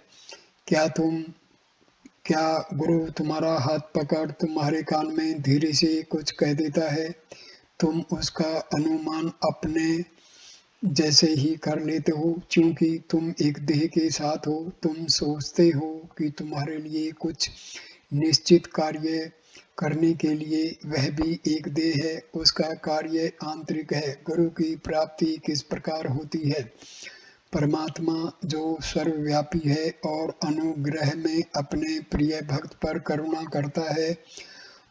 क्या गुरु तुम्हारा हाथ पकड़ तुम्हारे कान में धीरे से कुछ कह देता है, तुम उसका अनुमान अपने जैसे ही कर लेते हो। क्योंकि तुम एक देह के साथ हो, तुम सोचते हो कि तुम्हारे लिए कुछ निश्चित कार्य करने के लिए वह भी एक देह है, उसका कार्य आंतरिक है। गुरु की प्राप्ति किस प्रकार होती है। परमात्मा जो सर्वव्यापी है और अनुग्रह में अपने प्रिय भक्त पर करुणा करता है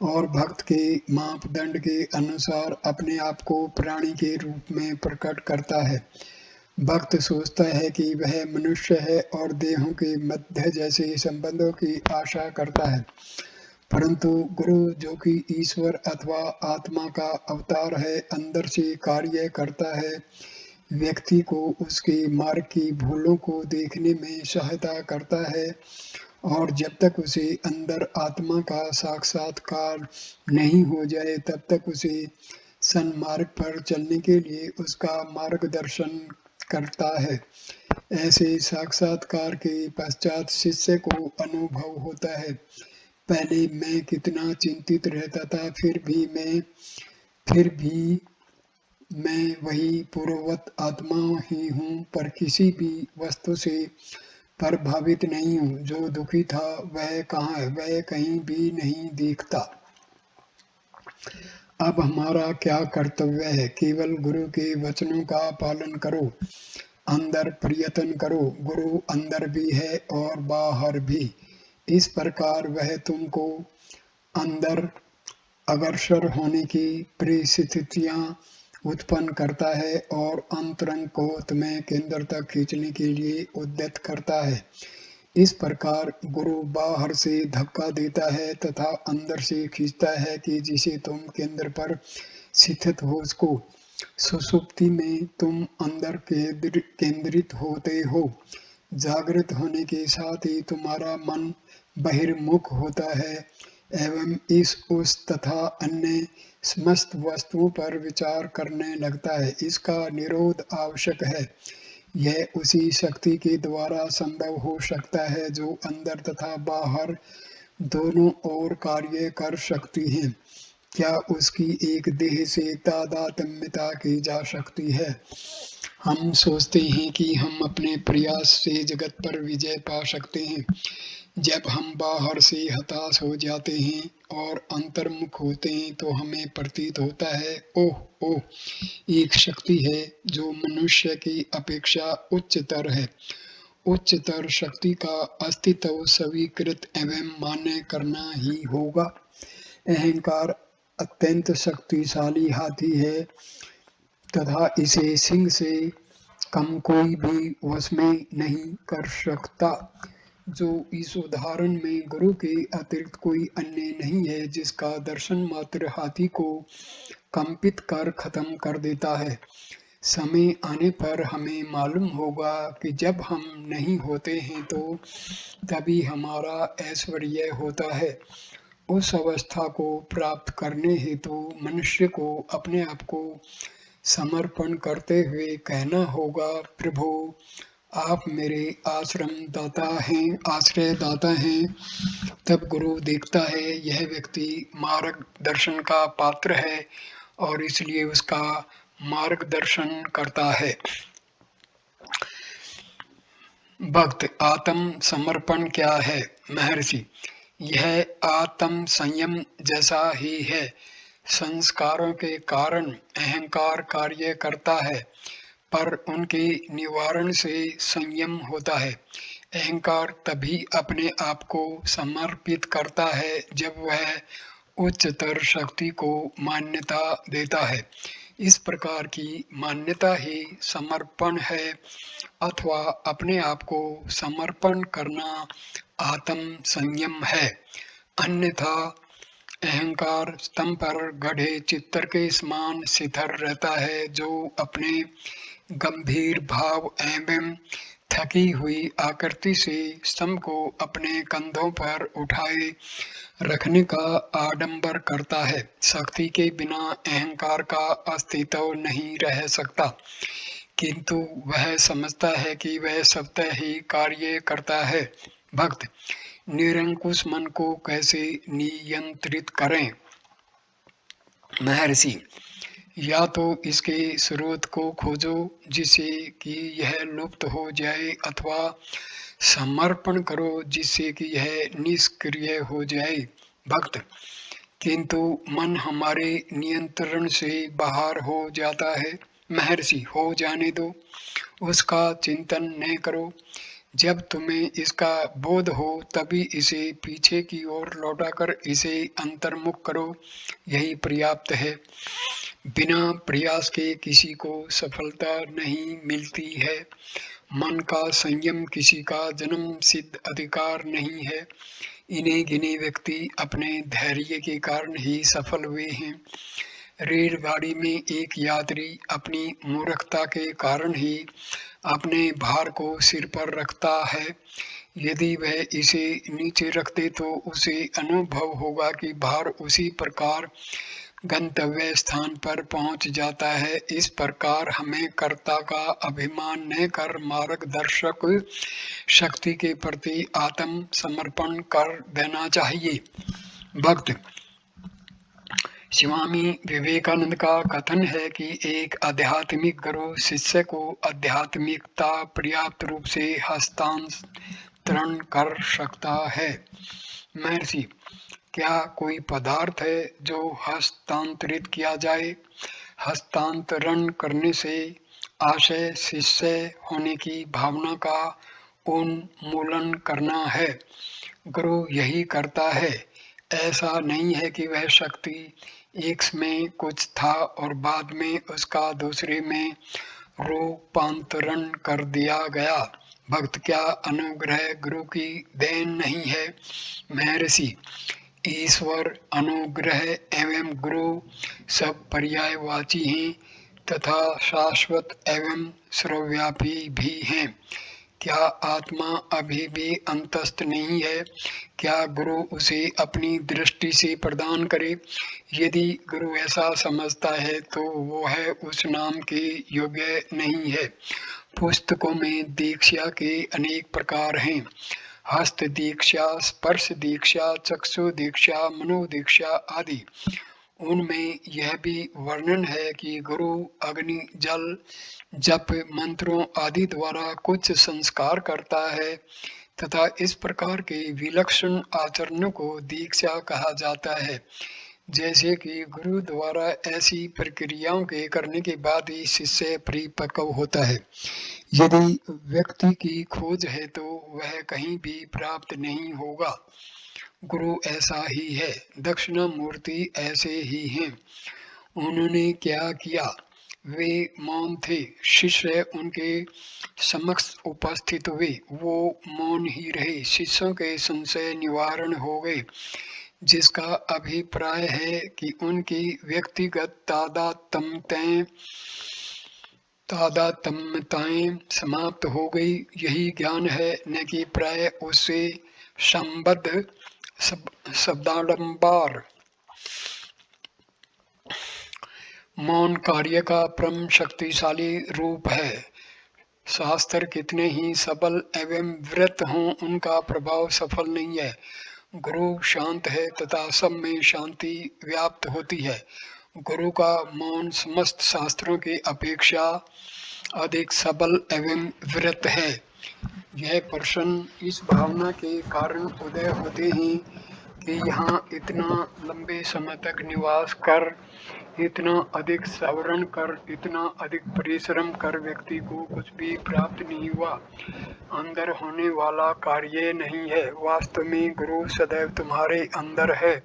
और भक्त के मापदंड के अनुसार अपने आप को प्राणी के रूप में प्रकट करता है। भक्त सोचता है कि वह मनुष्य है और देहों के मध्य जैसे संबंधों की आशा करता है, परंतु गुरु जो कि ईश्वर अथवा आत्मा का अवतार है, अंदर से कार्य करता है, व्यक्ति को उसके मार्ग की भूलों को देखने में सहायता करता है और जब तक उसे अंदर आत्मा का साक्षात्कार नहीं हो जाए तब तक उसे सन्मार्ग पर चलने के लिए उसका मार्गदर्शन करता है। ऐसे साक्षात्कार के पश्चात शिष्य को अनुभव होता है, पहले मैं कितना चिंतित रहता था, फिर भी मैं वही पूर्ववत आत्मा ही हूँ, पर किसी भी वस्तु से प्रभावित नहीं हूँ। जो दुखी था वह कहाँ है, वह कहीं भी नहीं दिखता। अब हमारा क्या कर्तव्य है। केवल गुरु के वचनों का पालन करो, अंदर प्रयत्न करो। गुरु अंदर भी है और बाहर भी। इस प्रकार वह तुमको अंदर अग्रसर होने की परिस्थितियां उत्पन्न करता है और अंतरंग को तुम्हें केंद्र तक खींचने के लिए उद्यत करता है। इस प्रकार गुरु बाहर से धक्का देता है तथा अंदर से खींचता है कि जिसे तुम केंद्र पर स्थित हो उसको। सुषुप्ति में तुम अंदर केंद्रित होते हो। जागृत होने के साथ ही तुम्हारा मन बहिर्मुख होता है एवं उस तथा अन्य समस्त वस्तुओं पर विचार करने लगता है। इसका निरोध आवश्यक है। यह उसी शक्ति के द्वारा संभव हो सकता है जो अंदर तथा बाहर दोनों ओर कार्य कर सकती है। क्या उसकी एक देह से तादात्म्यता की जा सकती है? हम सोचते हैं कि हम अपने प्रयास से जगत पर विजय पा सकते हैं। जब हम बाहर से हताश हो जाते हैं और अंतर्मुख होते हैं तो हमें प्रतीत होता है, ओह ओह, एक शक्ति है जो मनुष्य की अपेक्षा उच्चतर है। उच्चतर शक्ति का अस्तित्व स्वीकृत एवं मान्य करना ही होगा। अहंकार अत्यंत शक्तिशाली हाथी है तथा इसे सिंह से कम कोई भी वश में नहीं कर सकता। जो इस उदाहरण में गुरु के अतिरिक्त कोई अन्य नहीं है, जिसका दर्शन मात्र हाथी को कंपित कर खत्म कर देता है। समय आने पर हमें मालूम होगा कि जब हम नहीं होते हैं तो तभी हमारा ऐश्वर्य होता है। उस अवस्था को प्राप्त करने हेतु मनुष्य को अपने आप को समर्पण करते हुए कहना होगा, प्रभु आप मेरे आश्रय दाता हैं। तब गुरु देखता है यह व्यक्ति मार्गदर्शन का पात्र है और इसलिए उसका मार्गदर्शन करता है। भक्त आत्म समर्पण क्या है? महर्षि, यह आत्म संयम जैसा ही है। संस्कारों के कारण अहंकार कार्य करता है, पर उनके निवारण से संयम होता है। अहंकार तभी अपने आप को समर्पित करता है जब वह उच्चतर शक्ति को मान्यता देता है। इस प्रकार की मान्यता ही समर्पण है अथवा अपने आप को समर्पण करना आत्म संयम है। अन्यथा अहंकार स्तंभ पर गढ़े चित्तर के समान शिथिल रहता है, जो अपने गंभीर भाव एवं थकी हुई आकृति से स्तंभ को अपने कंधों पर उठाए रखने का आडंबर करता है। शक्ति के बिना अहंकार का अस्तित्व नहीं रह सकता, किंतु वह समझता है कि वह स्वतः ही कार्य करता है। भक्त निरंकुश मन को कैसे नियंत्रित करें? महर्षि, या तो इसके स्रोत को खोजो जिससे कि यह लुप्त हो जाए, अथवा समर्पण करो जिससे कि यह निष्क्रिय हो जाए। भक्त, किंतु मन हमारे नियंत्रण से बाहर हो जाता है। महर्षि, हो जाने दो, उसका चिंतन न करो। जब तुम्हें इसका बोध हो तभी इसे पीछे की ओर लौटाकर इसे अंतर्मुख करो, यही पर्याप्त है। बिना प्रयास के किसी को सफलता नहीं मिलती है। मन का संयम किसी का जन्म सिद्ध अधिकार नहीं है। इन्हें गिने व्यक्ति अपने धैर्य के कारण ही सफल हुए हैं। रेलगाड़ी में एक यात्री अपनी मूर्खता के कारण ही अपने भार को सिर पर रखता है। यदि वह इसे नीचे रख दे तो उसे अनुभव होगा कि भार उसी प्रकार गंतव्य स्थान पर पहुंच जाता है। इस प्रकार हमें कर्ता का अभिमान न कर मार्गदर्शक शक्ति के प्रति आत्म समर्पण कर देना चाहिए। भक्त, स्वामी विवेकानंद का कथन है कि एक आध्यात्मिक गुरु शिष्य को आध्यात्मिकता पर्याप्त रूप से हस्तांतरण कर सकता है। महर्षि, क्या कोई पदार्थ है जो हस्तांतरित किया जाए? हस्तांतरण करने से आशय शिष्य होने की भावना का उन्मूलन करना है। गुरु यही करता है। ऐसा नहीं है कि वह शक्ति एक में कुछ था और बाद में उसका दूसरे में रूपांतरण कर दिया गया। भक्त, क्या अनुग्रह गुरु की देन नहीं है? महर्षि, ईश्वर, अनुग्रह एवं गुरु सब पर्यायवाची हैं तथा शाश्वत एवं सर्वव्यापी भी हैं। क्या आत्मा अभी भी अंतस्थ नहीं है? क्या गुरु उसे अपनी दृष्टि से प्रदान करे? यदि गुरु ऐसा समझता है तो वह उस नाम के योग्य नहीं है। पुस्तकों में दीक्षा के अनेक प्रकार हैं। हस्त दीक्षा, स्पर्श दीक्षा, चक्षु दीक्षा, मनोदीक्षा आदि। उनमें यह भी वर्णन है कि गुरु अग्नि, जल, जप, मंत्रों आदि द्वारा कुछ संस्कार करता है तथा इस प्रकार के विलक्षण आचरणों को दीक्षा कहा जाता है। जैसे कि गुरु द्वारा ऐसी प्रक्रियाओं के करने के बाद ही शिष्य परिपक्व होता है। यदि व्यक्ति की खोज है तो वह कहीं भी प्राप्त नहीं होगा। गुरु ऐसा ही है, दक्षिणामूर्ति ऐसे ही हैं। उन्होंने क्या किया? वे मौन थे, शिष्य उनके समक्ष उपस्थित हुए, वो मौन ही रहे, शिष्यों के संशय निवारण हो गए, जिसका अभिप्राय है कि उनकी व्यक्तिगत तादात्म्यताएं समाप्त हो गई। यही ज्ञान है, न कि प्राय उससे संबद्ध शब्दाडंबर। मौन कार्य का परम शक्तिशाली रूप है। शास्त्र कितने ही सबल एवं व्रत हों, उनका प्रभाव सफल नहीं है। गुरु शांत है तथा सब में शांति व्याप्त होती है। गुरु का मौन समस्त शास्त्रों की अपेक्षा अधिक सबल एवं व्रत है। यह प्रश्न इस भावना के कारण उदय होते हैं कि यहाँ इतना लंबे समय तक निवास कर, इतना अधिक सवरण कर, इतना अधिक परिश्रम कर व्यक्ति को कुछ भी प्राप्त नहीं हुआ। अंदर होने वाला कार्य नहीं है, वास्तव में गुरु सदैव तुम्हारे अंदर है।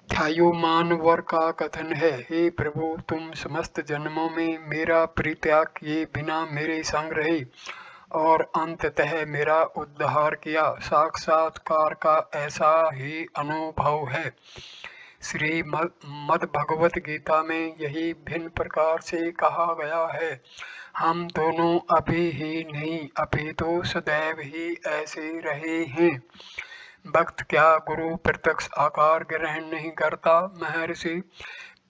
ध्यायोमानवर का कथन है, हे प्रभु, तुम समस्त जन्मों में मेरा परित्याग किए बिना मेरे संग रहे और अंततः मेरा उद्धार किया। साक्षात्कार का ऐसा ही अनुभव है। श्री मद भगवत गीता में यही भिन्न प्रकार से कहा गया है। हम दोनों अभी ही नहीं, अपितु सदैव ही ऐसे रहे हैं। भक्त क्या गुरु प्रत्यक्ष आकार ग्रहण नहीं करता? महर्षि,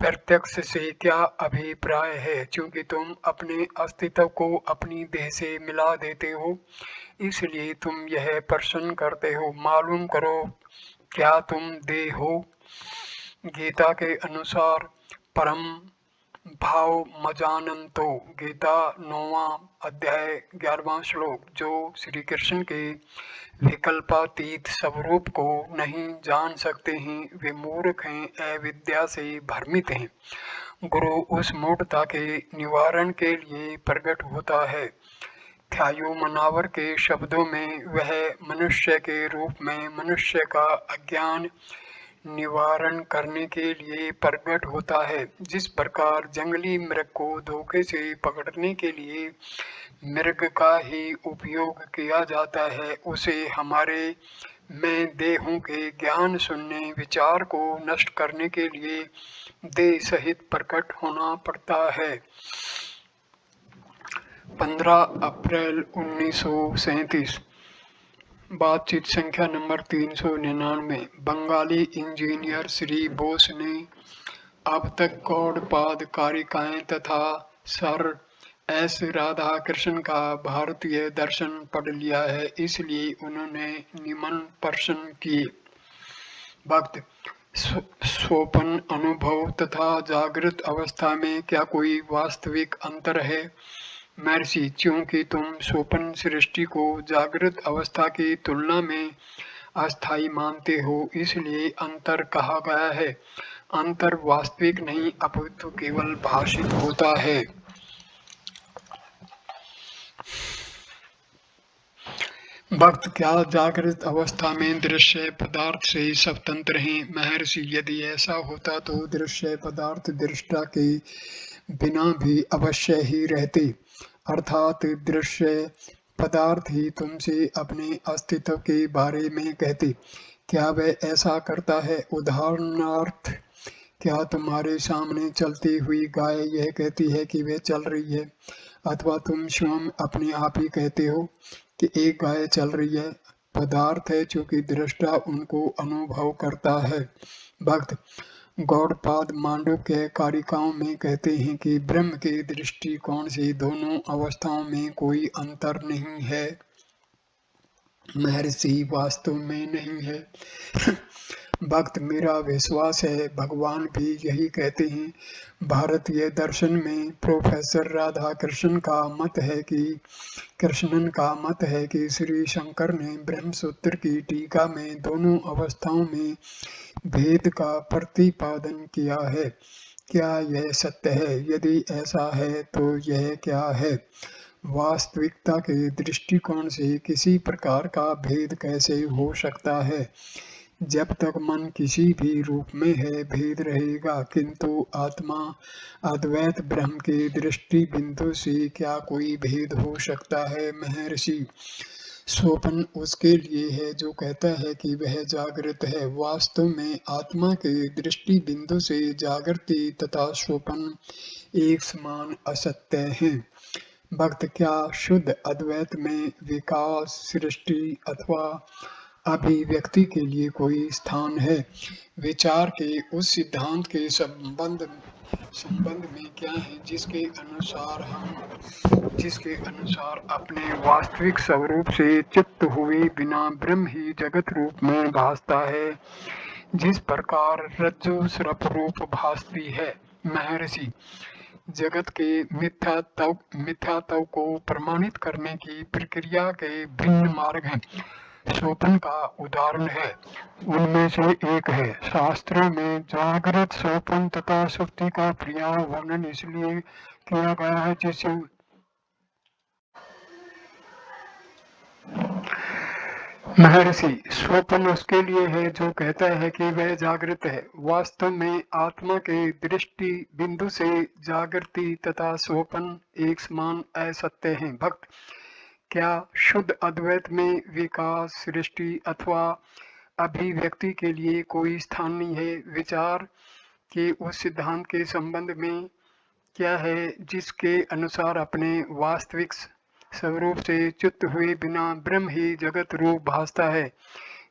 प्रत्यक्ष से क्या अभिप्राय है? क्योंकि तुम अपने अस्तित्व को अपनी देह से मिला देते हो, इसलिए तुम यह प्रश्न करते हो। मालूम करो, क्या तुम देह हो? गीता के अनुसार परम भाव मजानंतो, गीता 9वां अध्याय 11वां श्लोक, जो श्री कृष्ण के विकल्पातीत स्वरूप को नहीं जान सकते हैं, वे मूर्ख हैं, अविद्या से भ्रमित हैं। गुरु उस मूढ़ता के निवारण के लिए प्रकट होता है। ध्यायो मनावर के शब्दों में वह मनुष्य के रूप में मनुष्य का अज्ञान निवारण करने के लिए प्रकट होता है। जिस प्रकार जंगली मृग को धोखे से पकड़ने के लिए मृग का ही उपयोग किया जाता है, उसे हमारे मैं देहों के ज्ञान शून्य विचार को नष्ट करने के लिए देह सहित प्रकट होना पड़ता है। 15 अप्रैल 1937। बातचीत संख्या नंबर 399। बंगाली इंजीनियर श्री बोस ने अब तक गौड़पाद कारिकाएं तथा सर एस राधाकृष्णन का भारतीय दर्शन पढ़ लिया है, इसलिए उन्होंने निम्न प्रश्न किए। भक्त, स्वप्न अनुभव तथा जागृत अवस्था में क्या कोई वास्तविक अंतर है? महर्षि, क्योंकि तुम स्वप्न सृष्टि को जागृत अवस्था की तुलना में अस्थायी मानते हो, इसलिए अंतर कहा गया है। अंतर वास्तविक नहीं, अपितु केवल भाषित होता है। भक्त, क्या जागृत अवस्था में दृश्य पदार्थ से स्वतंत्र हैं? महर्षि, यदि ऐसा होता तो दृश्य पदार्थ दृष्टा के बिना भी अवश्य ही रहते, अर्थात दृश्य पदार्थ ही तुमसे अपने अस्तित्व के बारे में कहते। क्या वह ऐसा करता है? उदाहरणार्थ, क्या तुम्हारे सामने चलती हुई गाय यह कहती है कि वह चल रही है, अथवा तुम स्वयं अपने आप ही कहते हो कि एक गाय चल रही है? पदार्थ है, चूंकि दृष्टा उनको अनुभव करता है। भक्त, गौड़पाद मांडुक्य कारिकाओं में कहते हैं कि ब्रह्म के दृष्टिकोण से दोनों अवस्थाओं में कोई अंतर नहीं है। महर्षि, वास्तव में नहीं है। भक्त मेरा विश्वास है भगवान भी यही कहते हैं। भारतीय दर्शन में प्रोफेसर राधाकृष्णन का मत है कि श्री शंकर ने ब्रह्मसूत्र की टीका में दोनों अवस्थाओं में भेद का प्रतिपादन किया है। क्या यह सत्य है? यदि ऐसा है तो यह क्या है? वास्तविकता के दृष्टिकोण से किसी प्रकार का भेद कैसे हो सकता है? जब तक मन किसी भी रूप में है भेद रहेगा, किंतु आत्मा अद्वैत ब्रह्म के दृष्टि बिंदु से क्या कोई भेद हो सकता है? महर्षि, स्वप्न उसके लिए है जो कहता है कि वह जागृत है। वास्तव में आत्मा के दृष्टि बिंदु से जागृति तथा स्वप्न एक समान असत्य हैं। भक्त, क्या शुद्ध अद्वैत में विकास, सृष्टि अथवा अभिव्यक्ति के लिए कोई स्थान है? विचार के उस सिद्धांत के संबंध में क्या है जिसके अनुसार अपने वास्तविक स्वरूप से चित्त हुए बिना ब्रह्म ही जगत रूप में भासता है, जिस प्रकार रज्जु सर्प रूप भासती है। महर्षि, जगत के मिथ्यात्व को प्रमाणित करने की प्रक्रिया के भिन्न मार्ग हैं। स्वप्न का उदाहरण है, उनमें से एक है। शास्त्रों में जागृत, स्वप्न तथा सुप्ति का पर्याय वर्णन इसलिए किया गया है जिससे महर्षि, स्वप्न उसके लिए है जो कहता है कि वह जागृत है। वास्तव में आत्मा के दृष्टि बिंदु से जागृति तथा स्वप्न एक समान असत्य हैं। भक्त, क्या शुद्ध अद्वैत में विकास, सृष्टि अथवा अभिव्यक्ति के लिए कोई स्थान नहीं है? विचार के उस सिद्धांत के संबंध में क्या है जिसके अनुसार अपने वास्तविक स्वरूप से च्युत हुए बिना ब्रह्म ही जगत रूप भासता है,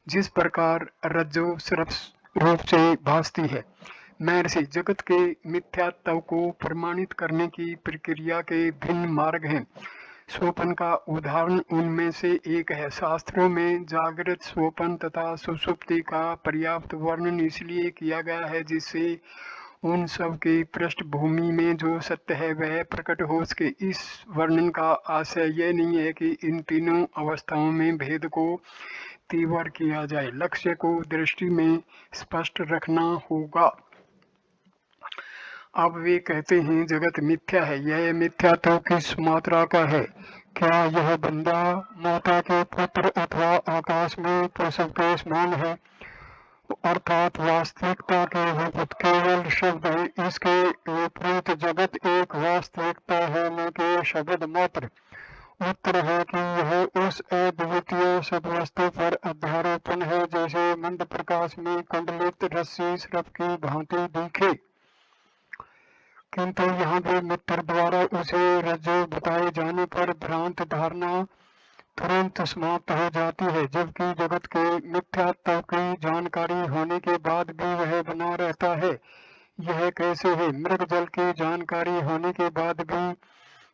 जिस प्रकार रज्जु सर्प रूप से भासती है। महर्षि, जगत के मिथ्यात्व को प्रमाणित करने की प्रक्रिया के भिन्न मार्ग हैं। स्वप्न का उदाहरण उनमें से एक है। शास्त्रों में जागृत, स्वप्न तथा सुषुप्ति का पर्याप्त वर्णन इसलिए किया गया है जिससे उन सब के पृष्ठभूमि में जो सत्य है वह प्रकट हो सके। इस वर्णन का आशय यह नहीं है कि इन तीनों अवस्थाओं में भेद को तीव्र किया जाए, लक्ष्य को दृष्टि में स्पष्ट रखना होगा। अब वे कहते हैं जगत मिथ्या है। यह मिथ्यात्व किस मात्रा का है? क्या यह बंदा माता के पुत्र अथवा आकाश में प्रसव के समान है? अर्थात वास्तविकता के विपरीत केवल शब्द है। इसके विपरीत जगत एक वास्तविकता है न कि शब्द मात्र। उत्तर है कि यह उस अद्वितीय सदवस्तु पर अध्यारोपण है जैसे मंद प्रकाश में कंडलित रस्सी सर्प की भांति दिखे, किंतु यहाँ भी मित्र द्वारा उसे रज्जु बताए जाने पर भ्रांत धारणा तुरंत समाप्त हो जाती है, जबकि जगत के मिथ्यात्व की जानकारी होने के बाद भी वह बना रहता है। यह कैसे है? मृग जल की जानकारी होने के बाद भी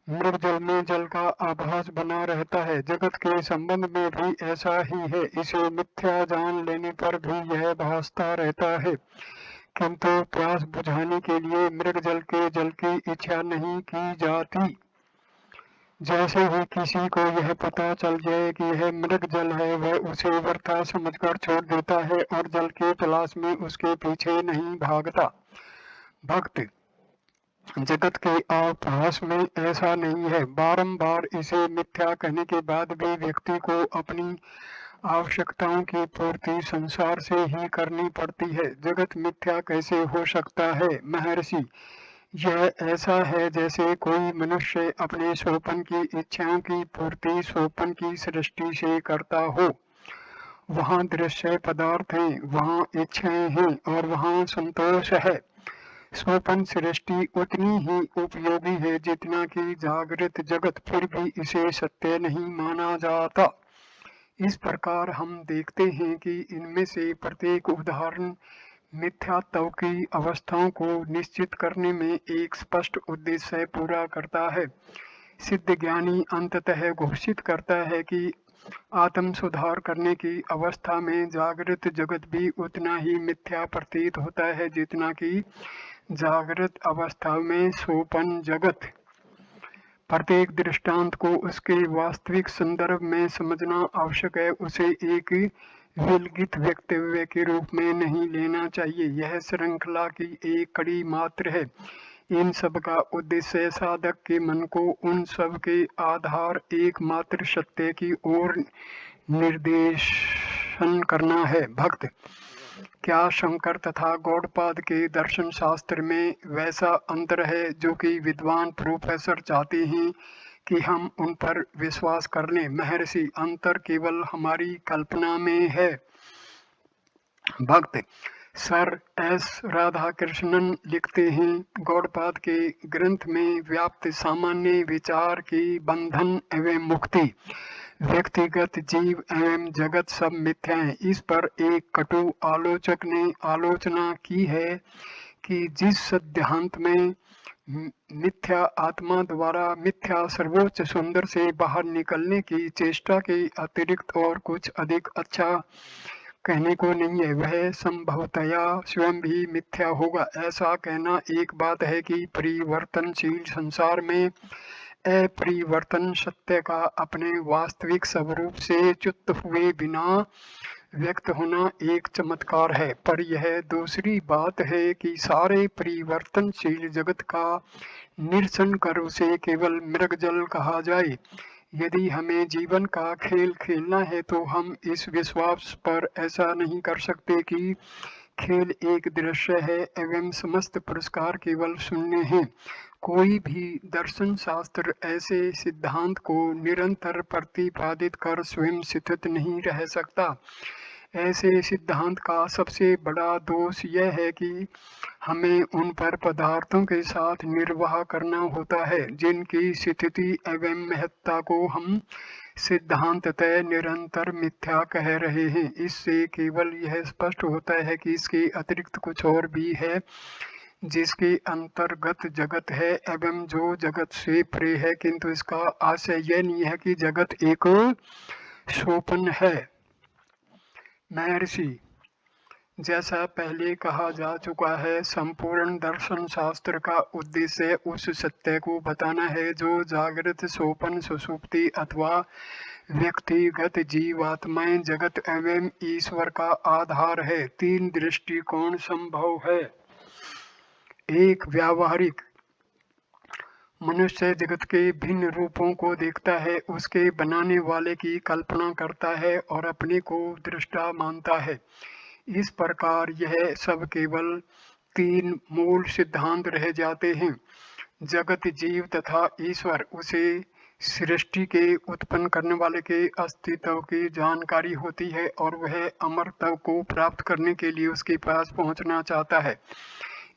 मृग जल में जल का आभास बना रहता है। जगत के संबंध में भी ऐसा ही है। इसे मिथ्या जान लेने पर भी यह भासता रहता है, किंतु प्यास बुझाने के लिए मृग जल के जल की इच्छा नहीं की जाती। जैसे ही किसी को यह पता चल जाए कि यह मृग जल है, वह उसे व्यर्था समझकर छोड़ देता है और जल की तलाश में उसके पीछे नहीं भागता। भक्त, जगत के आभास में ऐसा नहीं है। बारंबार इसे मिथ्या कहने के बाद भी व्यक्ति को अपनी आवश्यकताओं की पूर्ति संसार से ही करनी पड़ती है। जगत मिथ्या कैसे हो सकता है? महर्षि, यह ऐसा है जैसे कोई मनुष्य अपने स्वप्न की इच्छाओं की पूर्ति स्वप्न की सृष्टि से करता हो। वहाँ दृश्य पदार्थ हैं, वहाँ इच्छाएं हैं और वहाँ संतोष है। स्वप्न सृष्टि उतनी ही उपयोगी है जितना कि जागृत जगत, फिर भी इसे सत्य नहीं माना जाता। इस प्रकार हम देखते हैं कि इनमें से प्रत्येक उदाहरण मिथ्यात्व की अवस्थाओं को निश्चित करने में एक स्पष्ट उद्देश्य पूरा करता है। सिद्ध ज्ञानी अंततः घोषित करता है कि आत्म सुधार करने की अवस्था में जागृत जगत भी उतना ही मिथ्या प्रतीत होता है जितना कि जागृत अवस्था में सोपन जगत। प्रत्येक दृष्टांत को उसके वास्तविक संदर्भ में समझना आवश्यक है, उसे एक विलगित वक्तव्य के रूप में नहीं लेना चाहिए। यह श्रृंखला की एक कड़ी मात्र है। इन सब का उद्देश्य साधक के मन को उन सब के आधार एकमात्र सत्य की ओर निर्देशन करना है। भक्त, क्या शंकर तथा गौड़पाद के दर्शन शास्त्र में वैसा अंतर है जो कि विद्वान प्रोफेसर चाहते हैं कि हम उन पर विश्वास कर लें? महर्षि, अंतर केवल हमारी कल्पना में है। भक्त, सर एस राधाकृष्णन लिखते हैं, गौड़पाद के ग्रंथ में व्याप्त सामान्य विचार की बंधन एवं मुक्ति, व्यक्तिगत जीव एवं जगत सब मिथ्या है। इस पर एक कटु आलोचक ने आलोचना की है कि जिस सिद्धांत में मिथ्या आत्मा द्वारा मिथ्या सर्वोच्च सुंदर से बाहर निकलने की चेष्टा के अतिरिक्त और कुछ अधिक अच्छा कहने को नहीं है, वह संभवतया स्वयं भी मिथ्या होगा। ऐसा कहना एक बात है कि परिवर्तनशील संसार में अपरिवर्तन सत्य का अपने वास्तविक स्वरूप से च्युत हुए बिना व्यक्त होना एक चमत्कार है, पर यह दूसरी बात है कि सारे परिवर्तनशील जगत का निरसन कर उसे केवल मृगजल कहा जाए। यदि हमें जीवन का खेल खेलना है तो हम इस विश्वास पर ऐसा नहीं कर सकते कि खेल एक दृश्य है एवं समस्त पुरस्कार केवल शून्य हैं। कोई भी दर्शन शास्त्र ऐसे सिद्धांत को निरंतर प्रतिपादित कर स्वयं स्थित नहीं रह सकता। ऐसे सिद्धांत का सबसे बड़ा दोष यह है कि हमें उन पर पदार्थों के साथ निर्वाह करना होता है जिनकी स्थिति एवं महत्ता को हम सिद्धांततः निरंतर मिथ्या कह रहे हैं। इससे केवल यह स्पष्ट होता है कि इसके अतिरिक्त कुछ और भी है जिसके अंतर्गत जगत है एवं जो जगत से परे है, किंतु इसका आशय यह नहीं है कि जगत एक सोपन है। महर्षि, जैसा पहले कहा जा चुका है, संपूर्ण दर्शन शास्त्र का उद्देश्य उस सत्य को बताना है जो जागृत सोपन सुषुप्ति अथवा व्यक्तिगत जीवात्माएं जगत एवं ईश्वर का आधार है। तीन दृष्टिकोण संभव है। एक, व्यावहारिक, मनुष्य जगत के भिन्न रूपों को देखता है, उसके बनाने वाले की कल्पना करता है और अपने को दृष्टा मानता है। इस प्रकार यह सब केवल तीन मूल सिद्धांत रह जाते हैं, जगत, जीव तथा ईश्वर। उसे सृष्टि के उत्पन्न करने वाले के अस्तित्व की जानकारी होती है और वह अमरत्व को प्राप्त करने के लिए उसके पास पहुंचना चाहता है।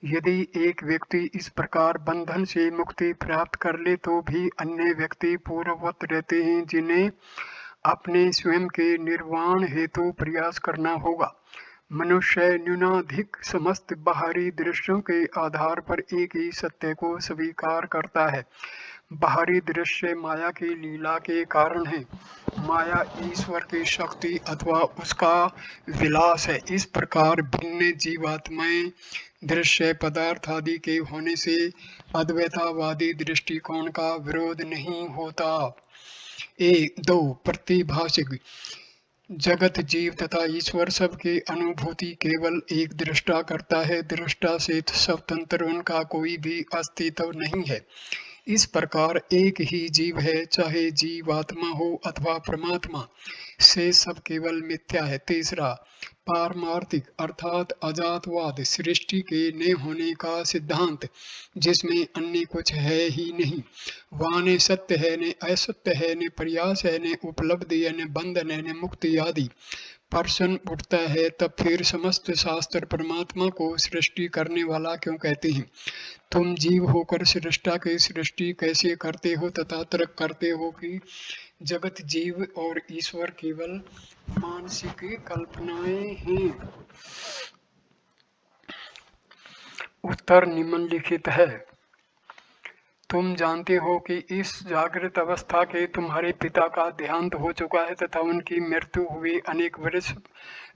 यदि एक व्यक्ति इस प्रकार बंधन से मुक्ति प्राप्त कर ले तो भी अन्य व्यक्ति पूर्ववत रहते हैं जिन्हें अपने स्वयं के निर्वाण हेतु प्रयास करना होगा। मनुष्य न्यूनाधिक समस्त बाहरी दृश्यों के आधार पर एक ही सत्य को स्वीकार करता है। बाहरी दृश्य माया की लीला के कारण है। माया ईश्वर की शक्ति अथवा उसका विलास है। इस प्रकार भिन्न जीवात्माएं दृश्य पदार्थ आदि के होने से अद्वैतवादी दृष्टिकोण का विरोध नहीं होता। 2, प्रतिभाषिक, जगत, जीव तथा ईश्वर सब की अनुभूति केवल एक दृष्टा करता है, दृष्टा से स्वतंत्र उनका कोई भी अस्तित्व नहीं है। इस प्रकार एक ही जीव है, चाहे जीवात्मा हो अथवा परमात्मा, से सब केवल मिथ्या है। तीसरा, पारमार्थिक अर्थात अजातवाद, सृष्टि के न होने का सिद्धांत जिसमें अन्य कुछ है ही नहीं। वहाँ न सत्य है, न असत्य है, न प्रयास है, न उपलब्धि है, न बंधन है, न मुक्ति आदि। प्रश्न उठता है तब फिर समस्त शास्त्र परमात्मा को सृष्टि करने वाला क्यों कहते हैं? तुम जीव होकर सृष्टा की सृष्टि कैसे करते हो तथा तर्क करते हो कि जगत, जीव और ईश्वर केवल मानसिक कल्पनाएं हैं? उत्तर निम्नलिखित है। तुम जानते हो कि इस जागृत अवस्था के तुम्हारे पिता का देहांत हो चुका है तथा उनकी मृत्यु हुई अनेक वर्ष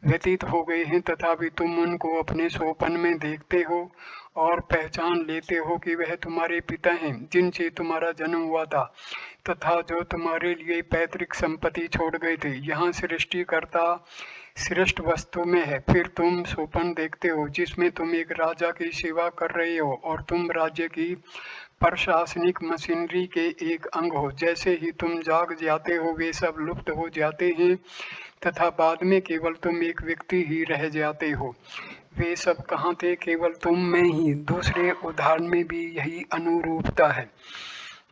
व्यतीत हो गए हैं, तथापि तुम उनको अपने स्वप्न में देखते हो और पहचान लेते हो कि वह तुम्हारे पिता हैं जिनसे तुम्हारा जन्म हुआ था तथा जो तुम्हारे लिए पैतृक संपत्ति छोड़ गए थे। यहाँ सृष्टिकर्ता श्रेष्ठ वस्तु में है। फिर तुम स्वप्न देखते हो जिसमें तुम एक राजा की सेवा कर रहे हो और तुम राज्य की प्रशासनिक मशीनरी के एक अंग हो। जैसे ही तुम जाग जाते हो वे सब लुप्त हो जाते हैं तथा बाद में केवल तुम एक व्यक्ति ही रह जाते हो। वे सब कहाँ थे? केवल तुम में ही। दूसरे उदाहरण में भी यही अनुरूपता है।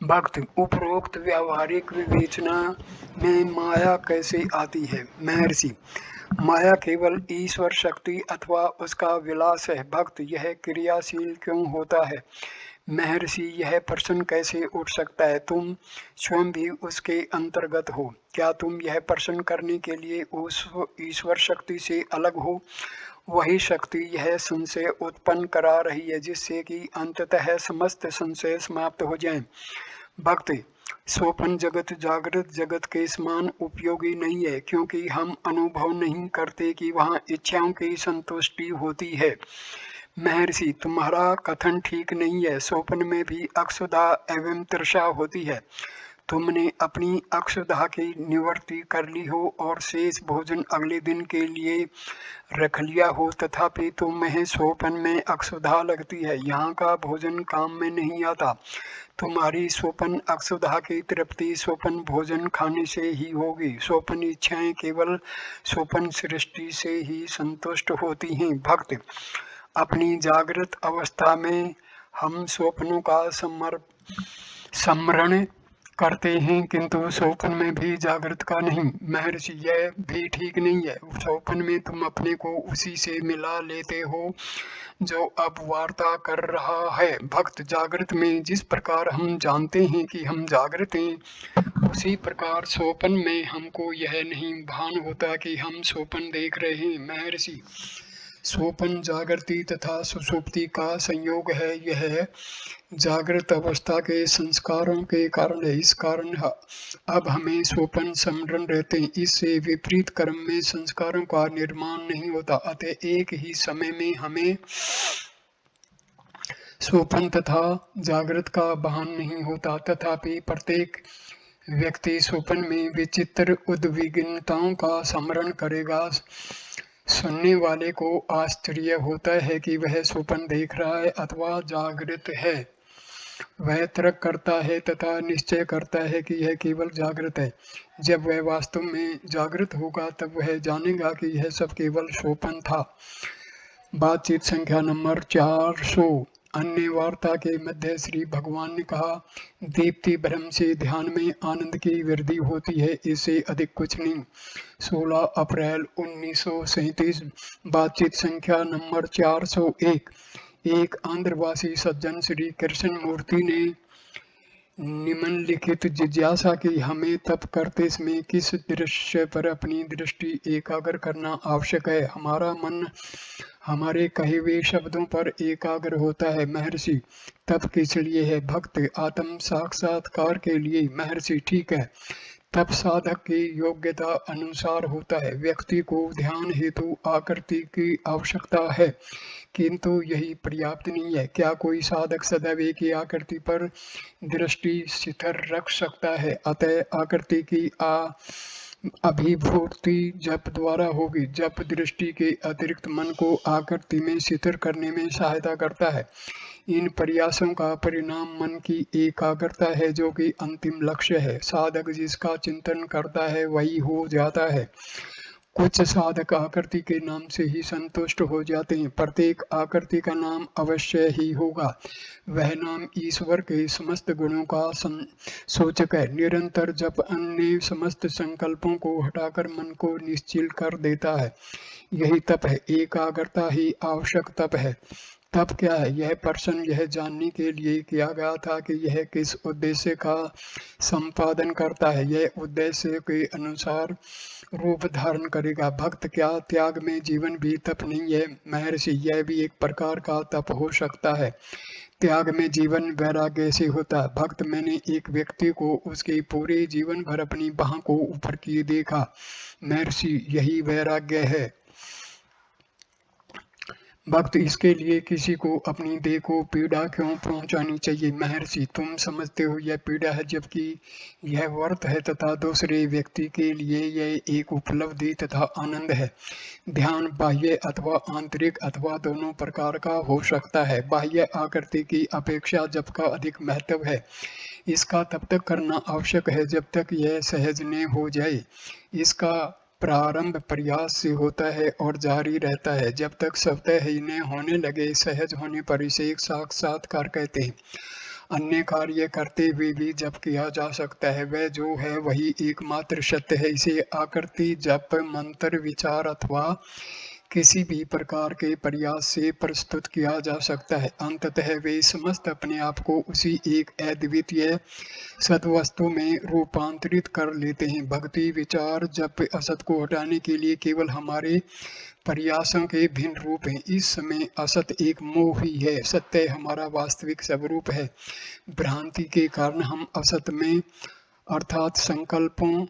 भक्त, उपरोक्त व्यावहारिक विवेचना में माया कैसे आती है? महर्षि, माया केवल ईश्वर शक्ति अथवा उसका विलास है। भक्त, यह क्रियाशील क्यों होता है? महर्षि, यह प्रश्न कैसे उठ सकता है? तुम स्वयं भी उसके अंतर्गत हो। क्या तुम यह प्रश्न करने के लिए उस ईश्वर शक्ति से अलग हो? वही शक्ति यह संशय उत्पन्न करा रही है जिससे कि अंततः समस्त संशय समाप्त हो जाएं। भक्त, स्वप्न जगत जागृत जगत के समान उपयोगी नहीं है क्योंकि हम अनुभव नहीं करते कि वहाँ इच्छाओं की संतुष्टि होती है। महर्षि, तुम्हारा कथन ठीक नहीं है। स्वप्न में भी अक्षुधा एवं तृषा होती है। तुमने अपनी अक्षुधा की निवृत्ति कर ली हो और शेष भोजन अगले दिन के लिए रख लिया हो, तथापि तुम्हें स्वप्न में अक्षुधा लगती है। यहाँ का भोजन काम में नहीं आता। तुम्हारी स्वप्न अक्षुधा की तृप्ति स्वप्न भोजन खाने से ही होगी। स्वप्न इच्छाएं केवल स्वप्न सृष्टि से ही संतुष्ट होती हैं। भक्त, अपनी जागृत अवस्था में हम स्वप्नों का स्मरण करते हैं किंतु स्वप्न में भी जागृत का नहीं। महर्षि, यह भी ठीक नहीं है। स्वप्न में तुम अपने को उसी से मिला लेते हो जो अब वार्ता कर रहा है। भक्त, जागृत में जिस प्रकार हम जानते हैं कि हम जागृत हैं उसी प्रकार स्वप्न में हमको यह नहीं भान होता कि हम स्वप्न देख रहे हैं। महर्षि, स्वप्न जागृति तथा सुषुप्ति का संयोग है। यह जागृत अवस्था के संस्कारों के कारण है। इस कारण अब हमें स्वप्न स्मरण रहते हैं। इससे विपरीत क्रम में संस्कारों का निर्माण नहीं होता। अतः एक ही समय में हमें स्वप्न तथा जागृत का भान नहीं होता। तथापि प्रत्येक व्यक्ति स्वप्न में विचित्र उद्विग्नताओं का स्मरण करेगा। सुनने वाले को आश्चर्य होता है कि वह स्वप्न देख रहा है अथवा जागृत है। वह तर्क करता है तथा निश्चय करता है कि यह केवल जागृत है। जब वह वास्तव में जागृत होगा तब वह जानेगा कि यह सब केवल स्वप्न था। बातचीत संख्या नंबर 400। अन्य वार्ता के मध्य श्री भगवान ने कहा, दीप्ति ब्रह्म से ध्यान में आनंद की वृद्धि होती है, इससे अधिक कुछ नहीं। 16 अप्रैल 1937। बातचीत संख्या नंबर 401। एक आंध्रवासी सज्जन श्री कृष्ण मूर्ति ने निम्नलिखित जिज्ञासा की, हमें तप करते समय किस दृश्य पर अपनी दृष्टि एकाग्र करना आवश्यक है? हमारा मन हमारे कहे हुए शब्दों पर एकाग्र होता है। महर्षि, तप किस लिए है? भक्त, आत्म साक्षात्कार के लिए। महर्षि, ठीक है। तप साधक की योग्यता अनुसार होता है। व्यक्ति को ध्यान हेतु आकृति की आवश्यकता है किंतु यही पर्याप्त नहीं है। क्या कोई साधक सदैव एक ही आकृति पर दृष्टि स्थिर रख सकता है? अतः आकृति की अभिभूति जप द्वारा होगी। जप दृष्टि के अतिरिक्त मन को आकृति में स्थिर करने में सहायता करता है। इन प्रयासों का परिणाम मन की एकाग्रता है जो कि अंतिम लक्ष्य है। साधक जिसका चिंतन करता है वही हो जाता है। कुछ साधक आकृति के नाम से ही संतुष्ट हो जाते हैं। प्रत्येक आकृति का नाम अवश्य ही होगा। वह नाम ईश्वर के समस्त गुणों का सूचक है। निरंतर जप अन्य समस्त संकल्पों को हटाकर मन को निश्चल कर देता है। यही तप है। एकाग्रता ही आवश्यक तप है। तप क्या है? यह प्रश्न यह जानने के लिए किया गया था कि यह किस उद्देश्य का संपादन करता है। यह उद्देश्य के अनुसार रूप धारण करेगा। भक्त, क्या त्याग में जीवन भी तप नहीं है? महर्षि, यह भी एक प्रकार का तप हो सकता है। त्याग में जीवन वैराग्य से होता है। भक्त, मैंने एक व्यक्ति को उसके पूरे जीवन भर अपनी बाह को ऊपर किए देखा। महर्षि, यही वैराग्य है। भक्त, इसके लिए किसी को अपनी देह को पीड़ा क्यों पहुंचानी चाहिए? महर्षि, तुम समझते हो यह पीड़ा है, जबकि यह व्यर्थ है तथा दूसरे व्यक्ति के लिए यह एक उपलब्धि तथा आनंद है। ध्यान बाह्य अथवा आंतरिक अथवा दोनों प्रकार का हो सकता है। बाह्य आकृति की अपेक्षा जप का अधिक महत्व है। इसका तब तक करना आवश्यक है जब तक यह सहज न हो जाए। इसका प्रारंभ प्रयास से होता है और जारी रहता है जब तक स्वतः ही न होने लगे। सहज होने पर इसे एक साक्षात्कार कहते हैं। अन्य कार्य करते हुए भी जप किया जा सकता है। वह जो है वही एकमात्र सत्य है। इसे आकृति, जप, मंत्र, विचार अथवा किसी भी प्रकार के प्रयास से प्रस्तुत किया जा सकता है। अंततः वे समस्त अपने आप को उसी एक अद्वितीय सद्वस्तु में रूपांतरित कर लेते हैं। भक्ति, विचार, जप असत को हटाने के लिए केवल हमारे प्रयासों के भिन्न रूप हैं। इस समय असत एक मोह ही है, सत्य हमारा वास्तविक स्वरूप है। भ्रांति के कारण हम असत में अर्थात संकल्पों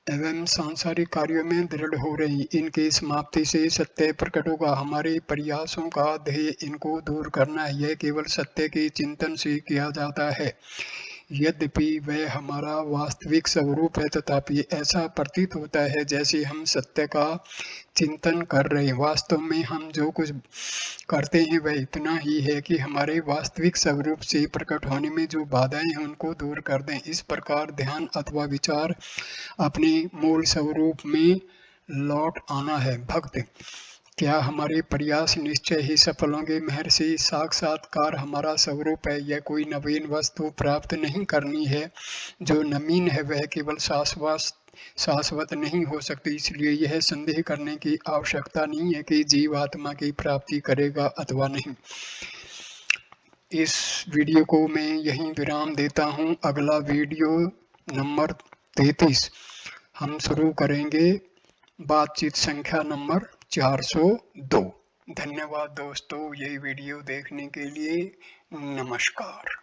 एवं सांसारिक कार्यों में दृढ़ हो रही। इनके समाप्ति से सत्य प्रकट होगा। हमारे प्रयासों का ध्येय इनको दूर करना है। यह केवल सत्य के चिंतन से किया जाता है। यद्यपि वह हमारा वास्तविक स्वरूप है, तथापि ऐसा प्रतीत होता है जैसे हम सत्य का चिंतन कर रहे हैं। वास्तव में हम जो कुछ करते हैं वह इतना ही है कि हमारे वास्तविक स्वरूप से प्रकट होने में जो बाधाएं हैं उनको दूर कर दें। इस प्रकार ध्यान अथवा विचार अपने मूल स्वरूप में लौट आना है। भक्त, क्या हमारे प्रयास निश्चय ही सफल होंगे? महर्षि, साक्षात्कार हमारा स्वरूप है। यह कोई नवीन वस्तु प्राप्त नहीं करनी है। जो नवीन है वह केवल शाश्वत नहीं हो सकती। इसलिए यह संदेह करने की आवश्यकता नहीं है कि जीव आत्मा की प्राप्ति करेगा अथवा नहीं। इस वीडियो को मैं यहीं विराम देता हूँ। अगला वीडियो नंबर 33 हम शुरू करेंगे, बातचीत संख्या नंबर 402। धन्यवाद दोस्तों, ये वीडियो देखने के लिए। नमस्कार।